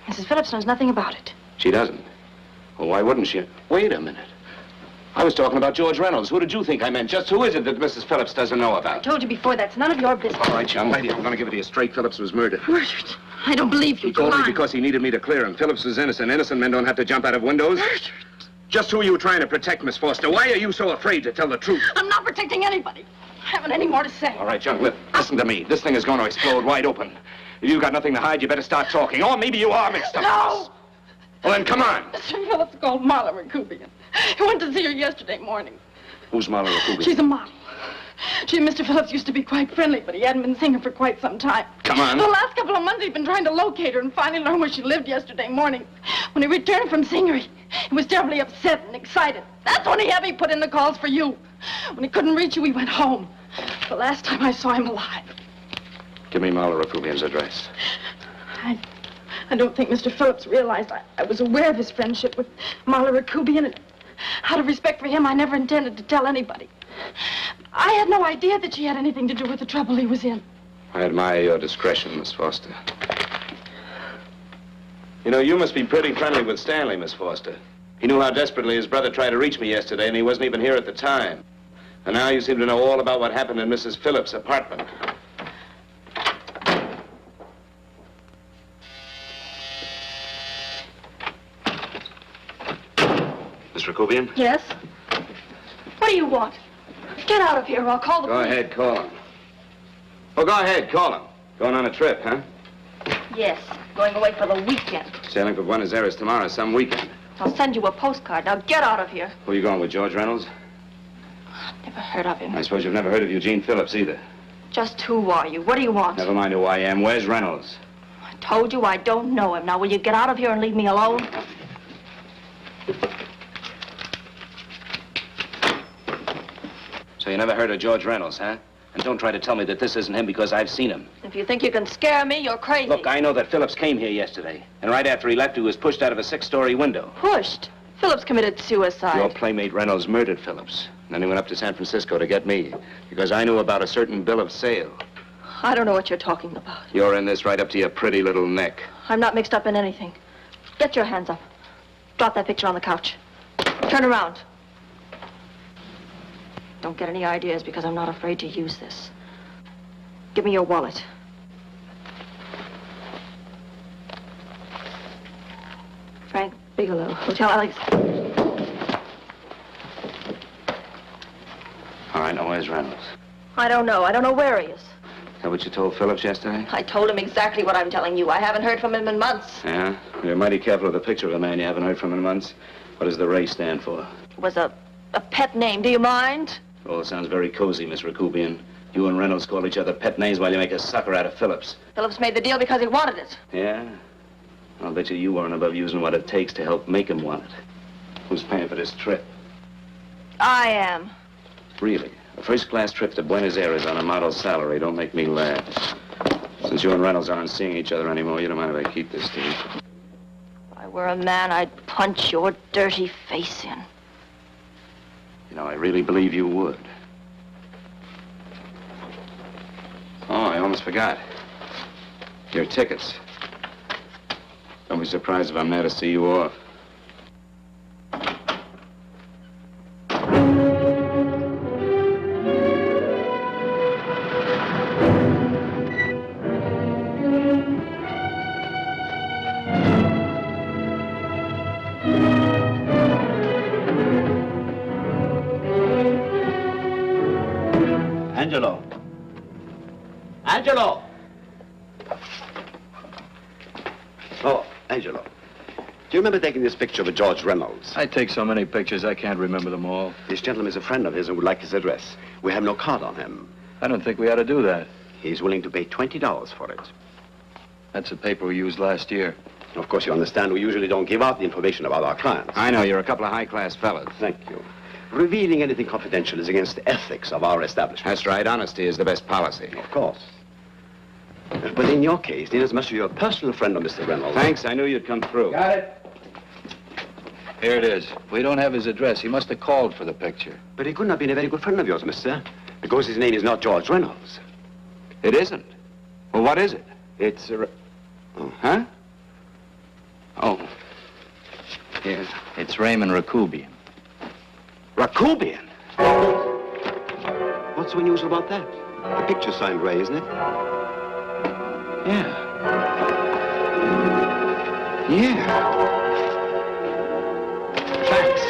Mrs. Phillips knows nothing about it. She doesn't. Well, why wouldn't she? Wait a minute. I was talking about George Reynolds. Who did you think I meant? Just who is it that Mrs. Phillips doesn't know I about? told you before, that's none of your business. All right, young lady, I'm going to give it to you straight. Phillips was murdered. Murdered? I don't believe you. He called me because he needed me to clear him. Phillips was innocent. Innocent men don't have to jump out of windows. Murdered? Just who are you trying to protect, Miss Foster? Why are you so afraid to tell the truth? I'm not protecting anybody. I haven't any more to say. All right, young lady, listen to me. This thing is going to explode wide open. If you've got nothing to hide, you better start talking. Or maybe you are mixed up. No! Well, then, come on. Mr. Phillips called Marla Rakubian. He went to see her yesterday morning. Who's Marla Rakubian? She's a model. She and Mr. Phillips used to be quite friendly, but he hadn't been seeing her for quite some time. Come on. The last couple of months, he'd been trying to locate her and finally learn where she lived yesterday morning. When he returned from seeing her, he was terribly upset and excited. That's when he had me put in the calls for you. When he couldn't reach you, he went home. The last time I saw him alive. Give me Marla Rakubian's address. I don't think Mr. Phillips realized I was aware of his friendship with Marla Rakubian, and out of respect for him, I never intended to tell anybody. I had no idea that she had anything to do with the trouble he was in. I admire your discretion, Miss Foster. You know, you must be pretty friendly with Stanley, Miss Foster. He knew how desperately his brother tried to reach me yesterday, and he wasn't even here at the time. And now you seem to know all about what happened in Mrs. Phillips' apartment. Miss Rakubian? Yes? What do you want? Get out of here or I'll call the police. Go ahead, call him. Oh, go ahead, call him. Going on a trip, huh? Yes, going away for the weekend. Sailing for Buenos Aires tomorrow, some weekend. I'll send you a postcard. Now get out of here. Who are you going with, George Reynolds? Never heard of him. I suppose you've never heard of Eugene Phillips either. Just who are you? What do you want? Never mind who I am. Where's Reynolds? I told you I don't know him. Now will you get out of here and leave me alone? So you never heard of George Reynolds, huh? And don't try to tell me that this isn't him because I've seen him. If you think you can scare me, you're crazy. Look, I know that Phillips came here yesterday. And right after he left, he was pushed out of a 6-story window. Pushed? Phillips committed suicide. Your playmate Reynolds murdered Phillips. And then he went up to San Francisco to get me. Because I knew about a certain bill of sale. I don't know what you're talking about. You're in this right up to your pretty little neck. I'm not mixed up in anything. Get your hands up. Drop that picture on the couch. Turn around. Don't get any ideas because I'm not afraid to use this. Give me your wallet. Frank Bigelow, Hotel Alex. All right, now where's Reynolds? I don't know. I don't know where he is. Is that what you told Phillips yesterday? I told him exactly what I'm telling you. I haven't heard from him in months. Yeah? You're mighty careful of the picture of a man you haven't heard from in months. What does the Ray stand for? It was a pet name. Do you mind? Oh, it sounds very cozy, Miss Rakubian. You and Reynolds call each other pet names while you make a sucker out of Phillips. Phillips made the deal because he wanted it. Yeah? I'll bet you weren't above using what it takes to help make him want it. Who's paying for this trip? I am. Really? A first-class trip to Buenos Aires on a model salary. Don't make me laugh. Since you and Reynolds aren't seeing each other anymore, you don't mind if I keep this to you? If I were a man, I'd punch your dirty face in. You know, I really believe you would. Oh, I almost forgot. Your tickets. Don't be surprised if I'm there to see you off. Angelo. Angelo! Oh, Angelo. Do you remember taking this picture of George Reynolds? I take so many pictures, I can't remember them all. This gentleman is a friend of his and would like his address. We have no card on him. I don't think we ought to do that. He's willing to pay $20 for it. That's the paper we used last year. Of course, you understand we usually don't give out the information about our clients. I know, you're a couple of high-class fellas. Thank you. Revealing anything confidential is against the ethics of our establishment. That's right. Honesty is the best policy. Of course. But in your case, inasmuch as you're a personal friend of Mr. Reynolds... Thanks. I knew you'd come through. Got it. Here it is. We don't have his address. He must have called for the picture. But he couldn't have been a very good friend of yours, mister, because his name is not George Reynolds. It isn't? Well, what is it? It's a... Oh, huh? Oh. Here. It's Raymond Rakubian. Rakubian? What's so unusual about that? The picture's signed Ray, isn't it? Yeah. Yeah. Thanks.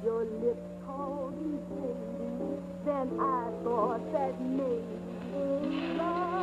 Your lips called me baby, then I thought that maybe love.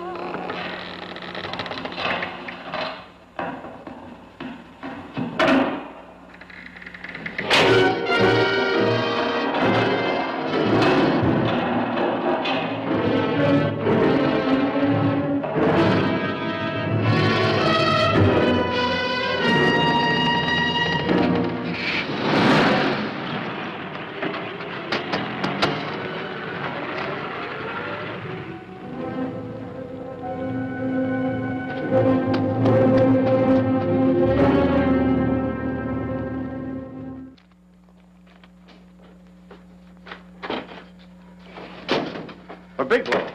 Bigelow,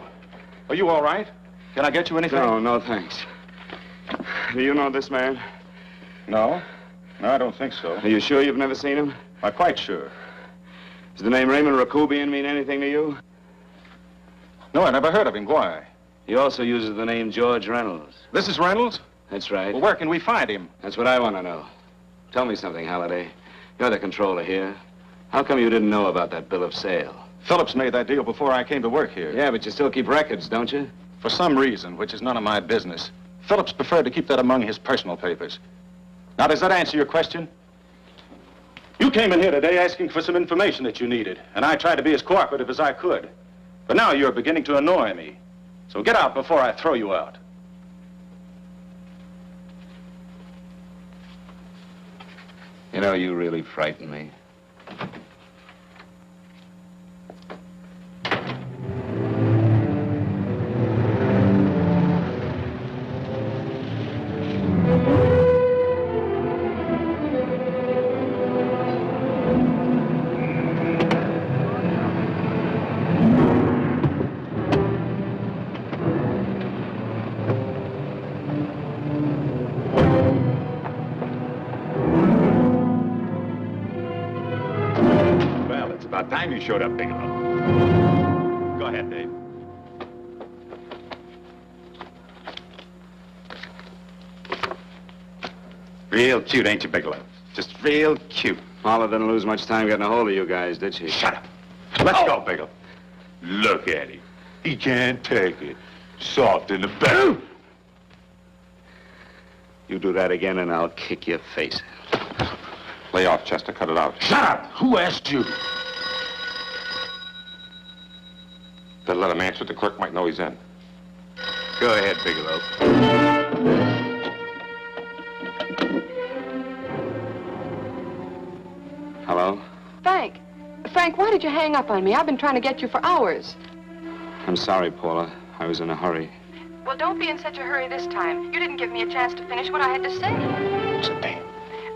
are you all right? Can I get you anything? No, thanks. Do you know this man? No, I don't think so. Are you sure you've never seen him? I'm quite sure. Does the name Raymond Rakubian mean anything to you? No, I never heard of him. Why? He also uses the name George Reynolds. This is Reynolds? That's right. Well, where can we find him? That's what I want to know. Tell me something, Halliday. You're the controller here. How come you didn't know about that bill of sale? Phillips made that deal before I came to work here. Yeah, but you still keep records, don't you? For some reason, which is none of my business, Phillips preferred to keep that among his personal papers. Now, does that answer your question? You came in here today asking for some information that you needed, and I tried to be as cooperative as I could. But now you're beginning to annoy me. So get out before I throw you out. You know, you really frighten me. it's about time you showed up, Bigelow. Go ahead, Dave. Real cute, ain't you, Bigelow? Just real cute. Marla didn't lose much time getting a hold of you guys, did she? Shut up. Let's go, Bigelow. Look at him. He can't take it. Soft in the back. You do that again and I'll kick your face. Lay off, Chester. Cut it out. Shut up! Who asked you? Then let him answer. The clerk might know he's in. Go ahead, Bigelow. Hello? Frank. Frank, why did you hang up on me? I've been trying to get you for hours. I'm sorry, Paula. I was in a hurry. Well, don't be in such a hurry this time. You didn't give me a chance to finish what I had to say. What's the name?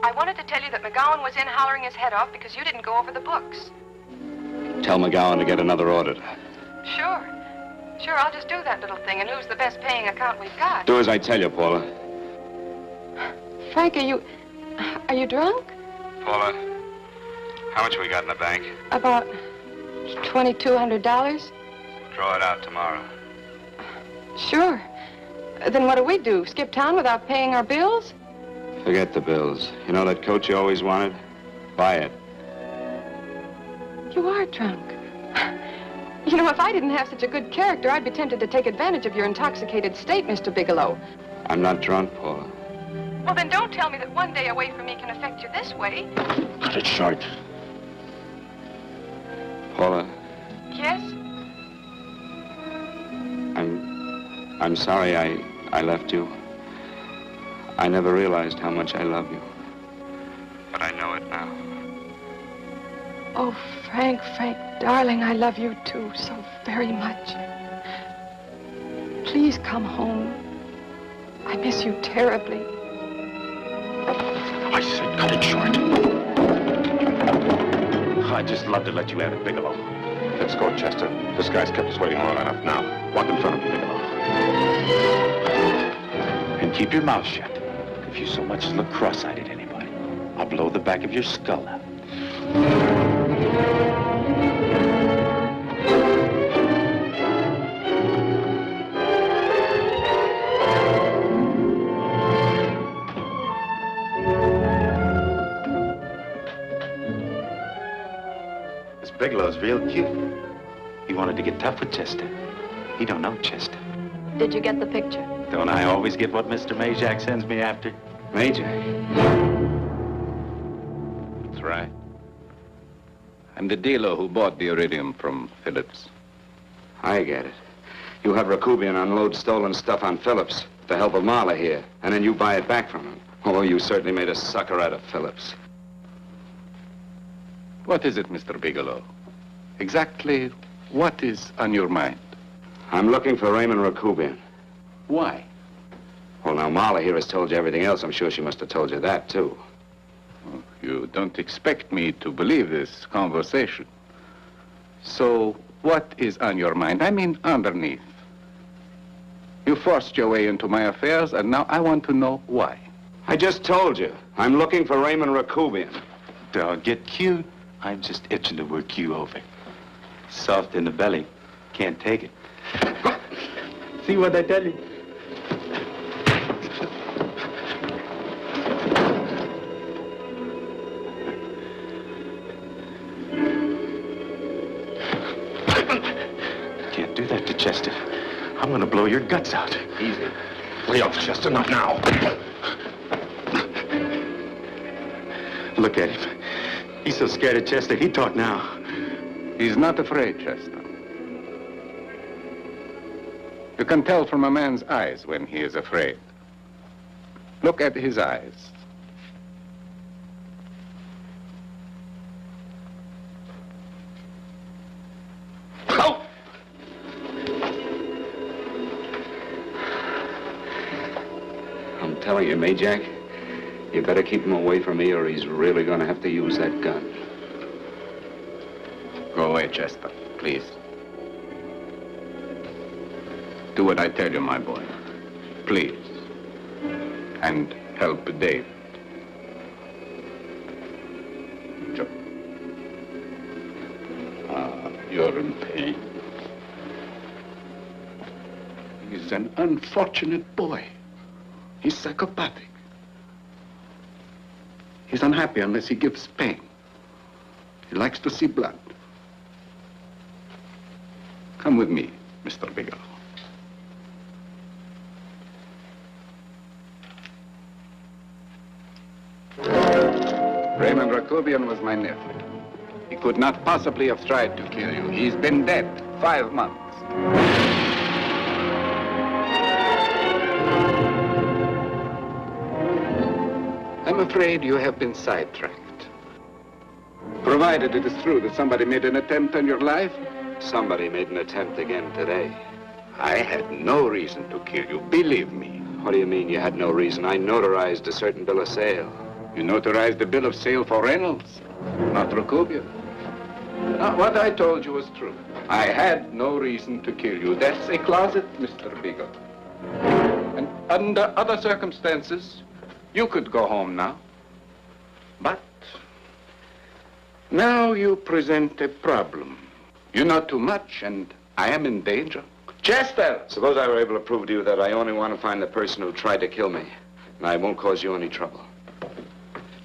I wanted to tell you that McGowan was in hollering his head off because you didn't go over the books. Tell McGowan to get another auditor. Sure. Sure, I'll just do that little thing and lose the best paying account we've got. Do as I tell you, Paula. Frank, are you drunk? Paula, how much we got in the bank? About $2,200. Draw it out tomorrow. Sure. Then what do? Skip town without paying our bills? Forget the bills. You know that coat you always wanted? Buy it. You are drunk. You know, if I didn't have such a good character, I'd be tempted to take advantage of your intoxicated state, Mr. Bigelow. I'm not drunk, Paula. Well, then don't tell me that one day away from me can affect you this way. Cut it short. Paula, Yes? I'm sorry I left you. I never realized how much I love you. But I know it now. Oh, Frank, darling, I love you too so very much. Please come home. I miss you terribly. I said cut it short. I'd just love to let you have it, Bigelow. Let's go, Chester. This guy's kept us waiting long enough now. Walk in front of me, Bigelow. And keep your mouth shut. If you so much as look cross-eyed at anybody, I'll blow the back of your skull out. This Bigelow's real cute. He wanted to get tough with Chester. He don't know Chester. Did you get the picture? Don't I always get what Mr. Majak sends me after? Majak? That's right. I'm the dealer who bought the iridium from Phillips. I get it. You have Rakubian unload stolen stuff on Phillips with the help of Marla here, and then you buy it back from him. Oh, you certainly made a sucker out of Phillips. What is it, Mr. Bigelow? Exactly what is on your mind? I'm looking for Raymond Rakubian. Why? Well, now, Marla here has told you everything else. I'm sure she must have told you that, too. Oh, you don't expect me to believe this conversation. So, what is on your mind? I mean, underneath. You forced your way into my affairs, and now I want to know why. I just told you. I'm looking for Raymond Rakubian. Don't get cute. I'm just itching to work you over. Soft in the belly. Can't take it. See what I tell you? Can't do that to Chester. I'm gonna blow your guts out. Easy. Lay off, Chester, not now. Look at him. He's so scared of Chester, he'd talk now. He's not afraid, Chester. You can tell from a man's eyes when he is afraid. Look at his eyes. Oh! I'm telling you, Majak, you better keep him away from me or he's really going to have to use that gun. Go away, Chester, please. Do what I tell you, my boy. Please. And help Dave. Joe. You're in pain. He's an unfortunate boy. He's psychopathic. He's unhappy unless he gives pain. He likes to see blood. Come with me, Mr. Bigelow. Raymond Rakobian was my nephew. He could not possibly have tried to kill you. He's been dead 5 months. I'm afraid you have been sidetracked. Provided it is true that somebody made an attempt on your life. Somebody made an attempt again today. I had no reason to kill you, believe me. What do you mean you had no reason? I notarized a certain bill of sale. You notarized the bill of sale for Reynolds, not Rakobian. Now, what I told you was true. I had no reason to kill you. That's a closet, Mr. Bigelow. And under other circumstances, you could go home now. But now you present a problem. You know too much, and I am in danger. Chester! Suppose I were able to prove to you that I only want to find the person who tried to kill me, and I won't cause you any trouble.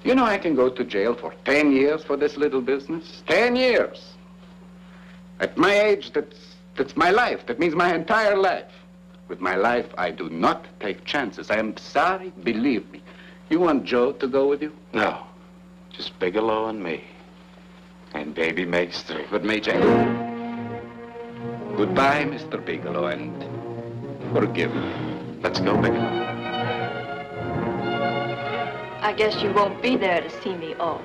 You know I can go to jail for 10 years for this little business. 10 years. At my age, that's my life. That means my entire life. With my life, I do not take chances. I am sorry, believe me. You want Joe to go with you? No. Just Bigelow and me. And baby makes 3. But Major, goodbye, Mr. Bigelow, and forgive me. Let's go, Bigelow. I guess you won't be there to see me off.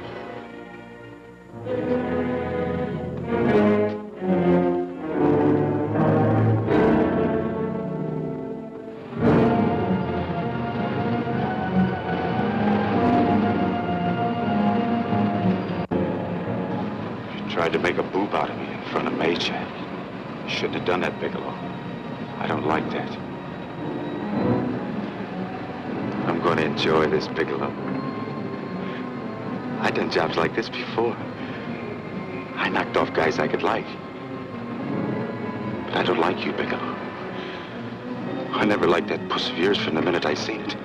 You tried to make a boob out of me in front of Major. You shouldn't have done that, Bigelow. I don't like that. I'm going to enjoy this, Bigelow. I've done jobs like this before. I knocked off guys I could like. But I don't like you, Bigelow. I never liked that puss of yours from the minute I seen it.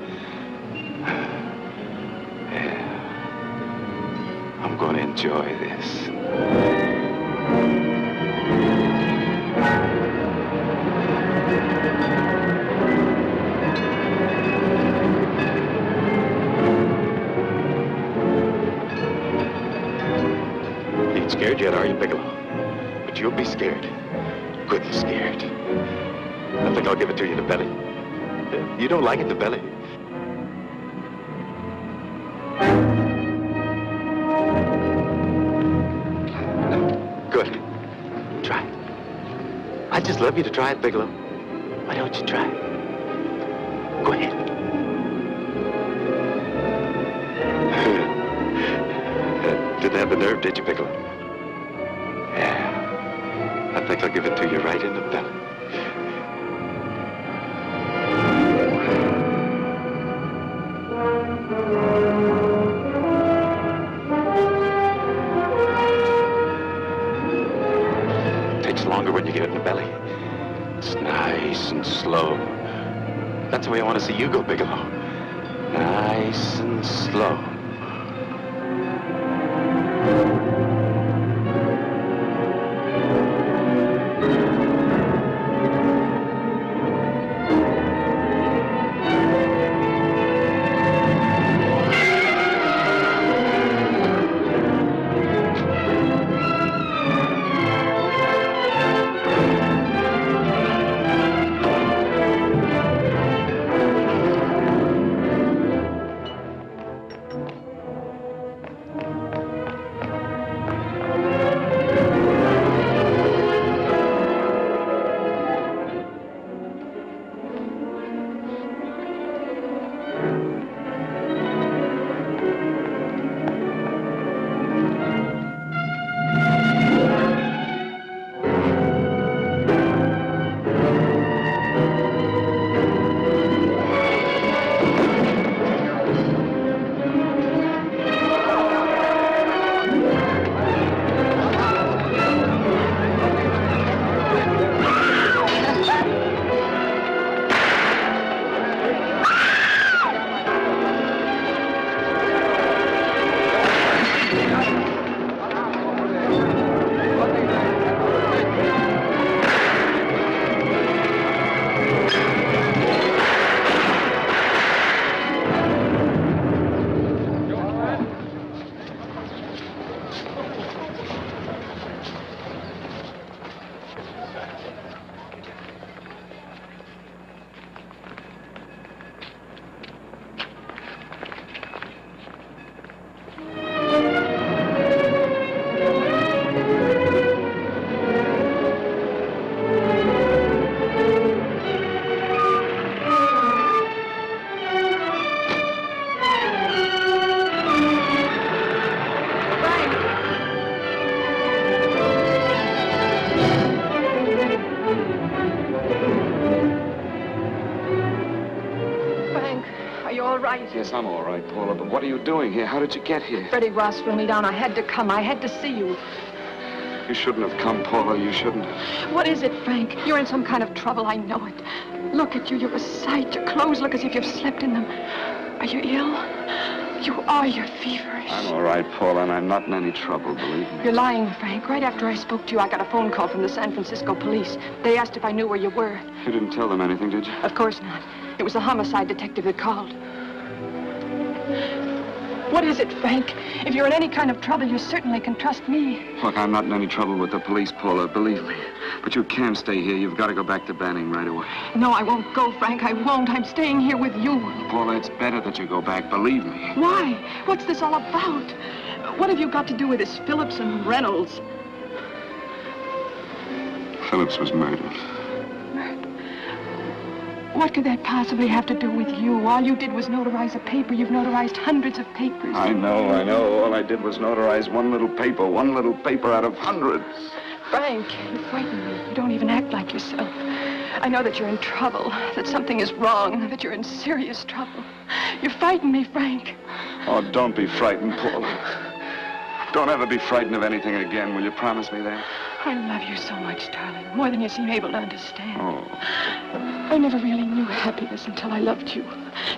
Yeah. I'm going to enjoy this. Scared yet, are you, Bigelow? But you'll be scared. Good and scared. I think I'll give it to you in the belly. You don't like it in the belly? Good. Try it. I'd just love you to try it, Bigelow. Why don't you try it? Go ahead. Didn't have the nerve, did you, Bigelow? I think I'll give it to you right in the belly. It takes longer when you get it in the belly. It's nice and slow. That's the way I want to see you go, Bigelow. Nice and slow. right. Yes, I'm all right, Paula, but what are you doing here? How did you get here? Freddie Ross threw me down. I had to come. I had to see you. You shouldn't have come, Paula. You shouldn't. What is it, Frank? You're in some kind of trouble. I know it. Look at you. You're a sight. Your clothes look as if you've slept in them. Are you ill? You are. You're feverish. I'm all right, Paula, and I'm not in any trouble, believe me. You're lying, Frank. Right after I spoke to you, I got a phone call from the San Francisco police. They asked if I knew where you were. You didn't tell them anything, did you? Of course not. It was the homicide detective that called. What is it, Frank? If you're in any kind of trouble, you certainly can trust me. Look, I'm not in any trouble with the police, Paula, believe me. But you can't stay here. You've got to go back to Banning right away. No, I won't go, Frank. I won't. I'm staying here with you. Paula, it's better that you go back, believe me. Why? What's this all about? What have you got to do with this Phillips and Reynolds? Phillips was murdered. What could that possibly have to do with you? All you did was notarize a paper. You've notarized hundreds of papers. I know. All I did was notarize one little paper out of hundreds. Frank, you frighten me. You don't even act like yourself. I know that you're in trouble, that something is wrong, that you're in serious trouble. You frighten me, Frank. Oh, don't be frightened, Paula. Don't ever be frightened of anything again. Will you promise me that? I love you so much, darling, more than you seem able to understand. Oh. I never really knew happiness until I loved you.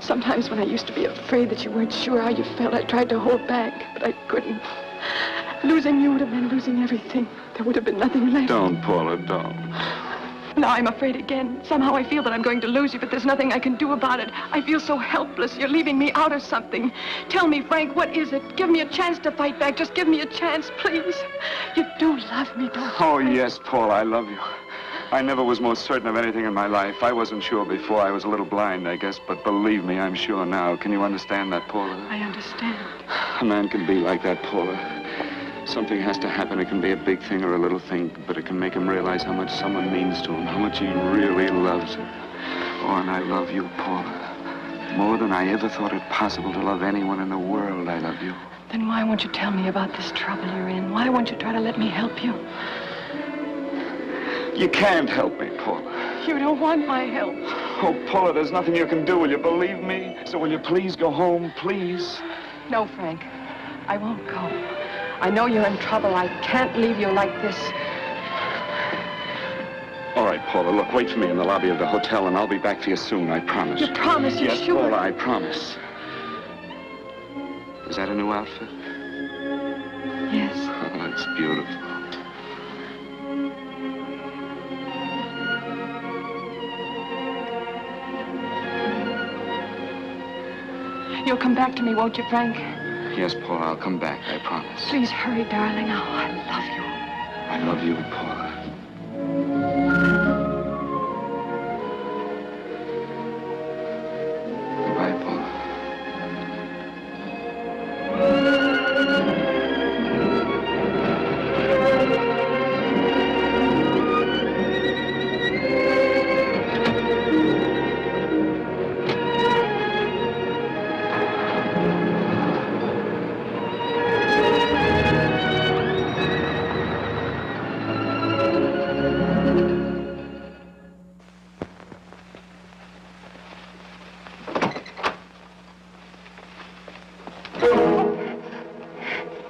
Sometimes when I used to be afraid that you weren't sure how you felt, I tried to hold back, but I couldn't. Losing you would have been losing everything. There would have been nothing left. Don't, Paula, don't. Now I'm afraid again. Somehow I feel that I'm going to lose you, but there's nothing I can do about it. I feel so helpless. You're leaving me out of something. Tell me, Frank, what is it? Give me a chance to fight back. Just give me a chance, please. You do love me, don't you? Oh, yes, Paula, I love you. I never was more certain of anything in my life. I wasn't sure before. I was a little blind, I guess, but believe me, I'm sure now. Can you understand that, Paula? I understand. A man can be like that, Paula. Something has to happen. It can be a big thing or a little thing, but it can make him realize how much someone means to him, how much he really loves her. Oh, and I love you, Paula. More than I ever thought it possible to love anyone in the world, I love you. Then why won't you tell me about this trouble you're in? Why won't you try to let me help you? You can't help me, Paula. You don't want my help. Oh, Paula, there's nothing you can do. Will you believe me? So will you please go home, please? No, Frank. I won't go. I know you're in trouble. I can't leave you like this. All right, Paula, look, wait for me in the lobby of the hotel, and I'll be back for you soon, I promise. You promise? You're yes, sure? Paula, I promise. Is that a new outfit? Yes. Oh, it's beautiful. You'll come back to me, won't you, Frank? Yes, Paula, I'll come back, I promise. Please hurry, darling. Oh, I love you. I love you, Paula. Goodbye, Paula.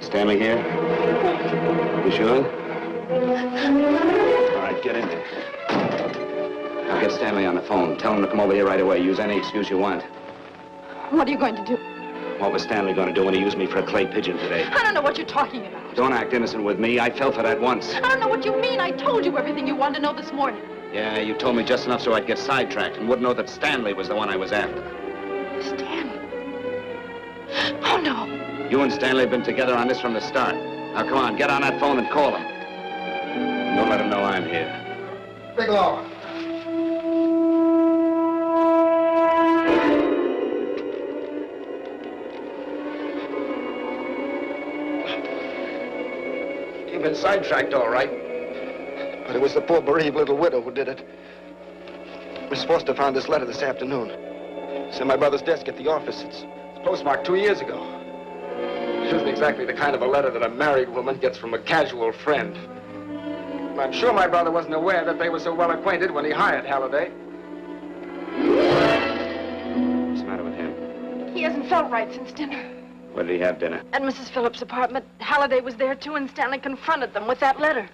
Stanley here? You sure? All right, get in there. I'll get Stanley on the phone. Tell him to come over here right away. Use any excuse you want. What are you going to do? What was Stanley going to do when he used me for a clay pigeon today? I don't know what you're talking about. Don't act innocent with me. I fell for that once. I don't know what you mean. I told you everything you wanted to know this morning. Yeah, you told me just enough so I'd get sidetracked and wouldn't know that Stanley was the one I was after. Stanley? Oh, no. You and Stanley have been together on this from the start. Now, come on, get on that phone and call him. Don't let him know I'm here. Bigelow. You've been sidetracked, all right. But it was the poor bereaved little widow who did it. Miss Foster found this letter this afternoon. It's in my brother's desk at the office. It's postmarked 2 years ago. It isn't exactly the kind of a letter that a married woman gets from a casual friend. I'm sure my brother wasn't aware that they were so well acquainted when he hired Halliday. What's the matter with him? He hasn't felt right since dinner. Where did he have dinner? At Mrs. Phillips' apartment. Halliday was there, too, and Stanley confronted them with that letter.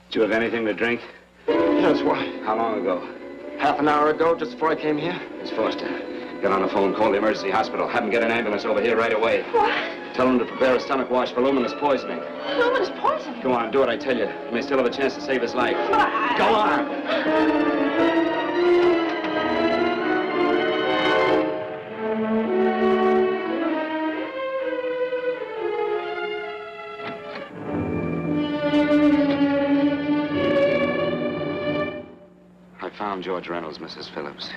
Did you have anything to drink? Yes, why? How long ago? Half an hour ago, just before I came here. Miss Foster, get on the phone, call the emergency hospital. Have them get an ambulance over here right away. What? Tell them to prepare a stomach wash for luminous poisoning. Luminous poisoning? Go on, do what I tell you. You may still have a chance to save his life. Go on! I found George Reynolds, Mrs. Phillips.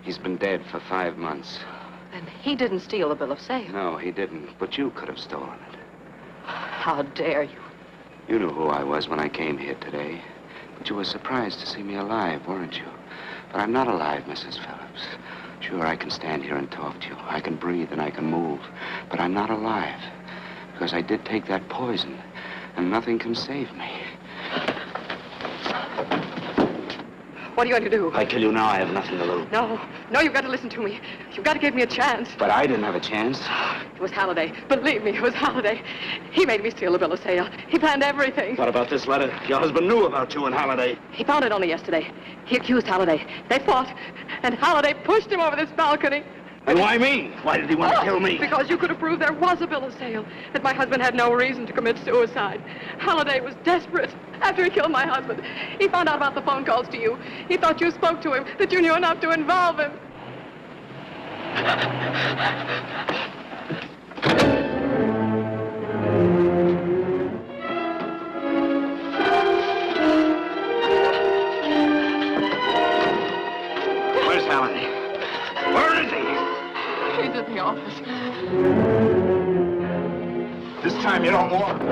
He's been dead for 5 months. And he didn't steal the bill of sale. No, he didn't. But you could have stolen it. How dare you? You knew who I was when I came here today. But you were surprised to see me alive, weren't you? But I'm not alive, Mrs. Phillips. Sure, I can stand here and talk to you. I can breathe and I can move. But I'm not alive. Because I did take that poison. And nothing can save me. What are you going to do? If I kill you now, I have nothing to lose. No, you've got to listen to me. You've got to give me a chance. But I didn't have a chance. It was Halliday. Believe me, it was Halliday. He made me steal the bill of sale. He planned everything. What about this letter? Your husband knew about you and Halliday. He found it only yesterday. He accused Halliday. They fought, and Halliday pushed him over this balcony. And why me? Why did he want to kill me? Because you could have proved there was a bill of sale, that my husband had no reason to commit suicide. Halliday was desperate. After he killed my husband, he found out about the phone calls to you. He thought you spoke to him, that you knew enough to involve him. Where's Halliday? Where is he? He's at the office. This time you don't want.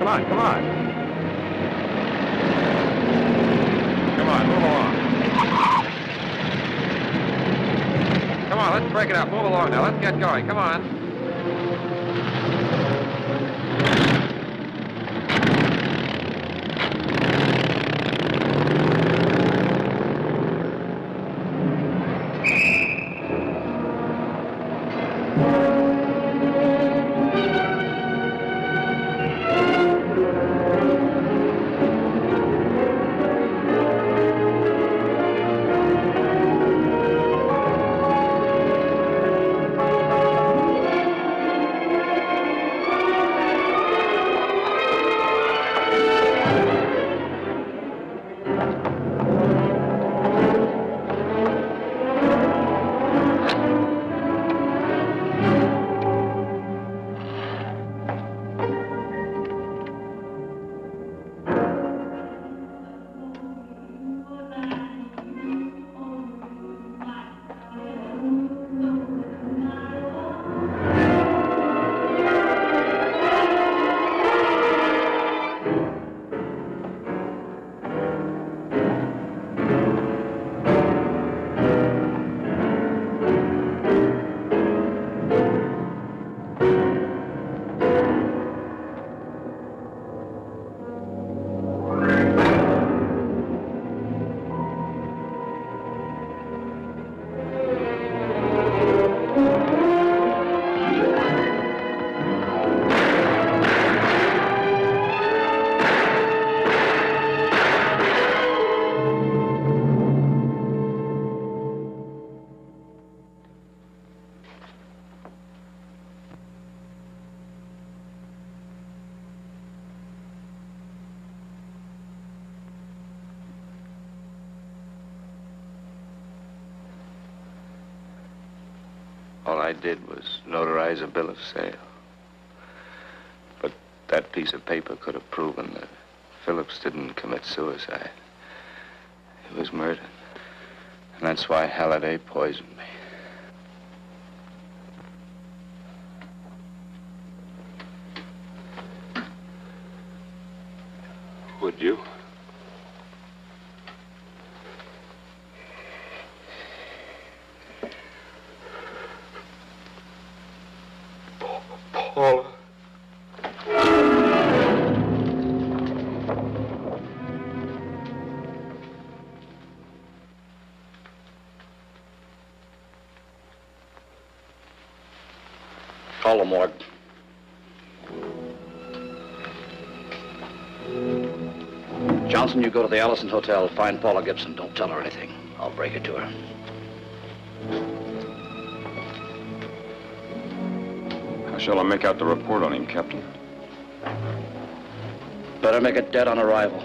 Come on, come on. Come on, move along. Come on, let's break it up. Move along now. Let's get going. Come on. All I did was notarize a bill of sale. But that piece of paper could have proven that Phillips didn't commit suicide. He was murdered. And that's why Halliday poisoned me. Would you? Paula. Call the morgue. Johnson, you go to the Allison Hotel, find Paula Gibson. Don't tell her anything. I'll break it to her. How shall I make out the report on him, Captain? Better make it dead on arrival.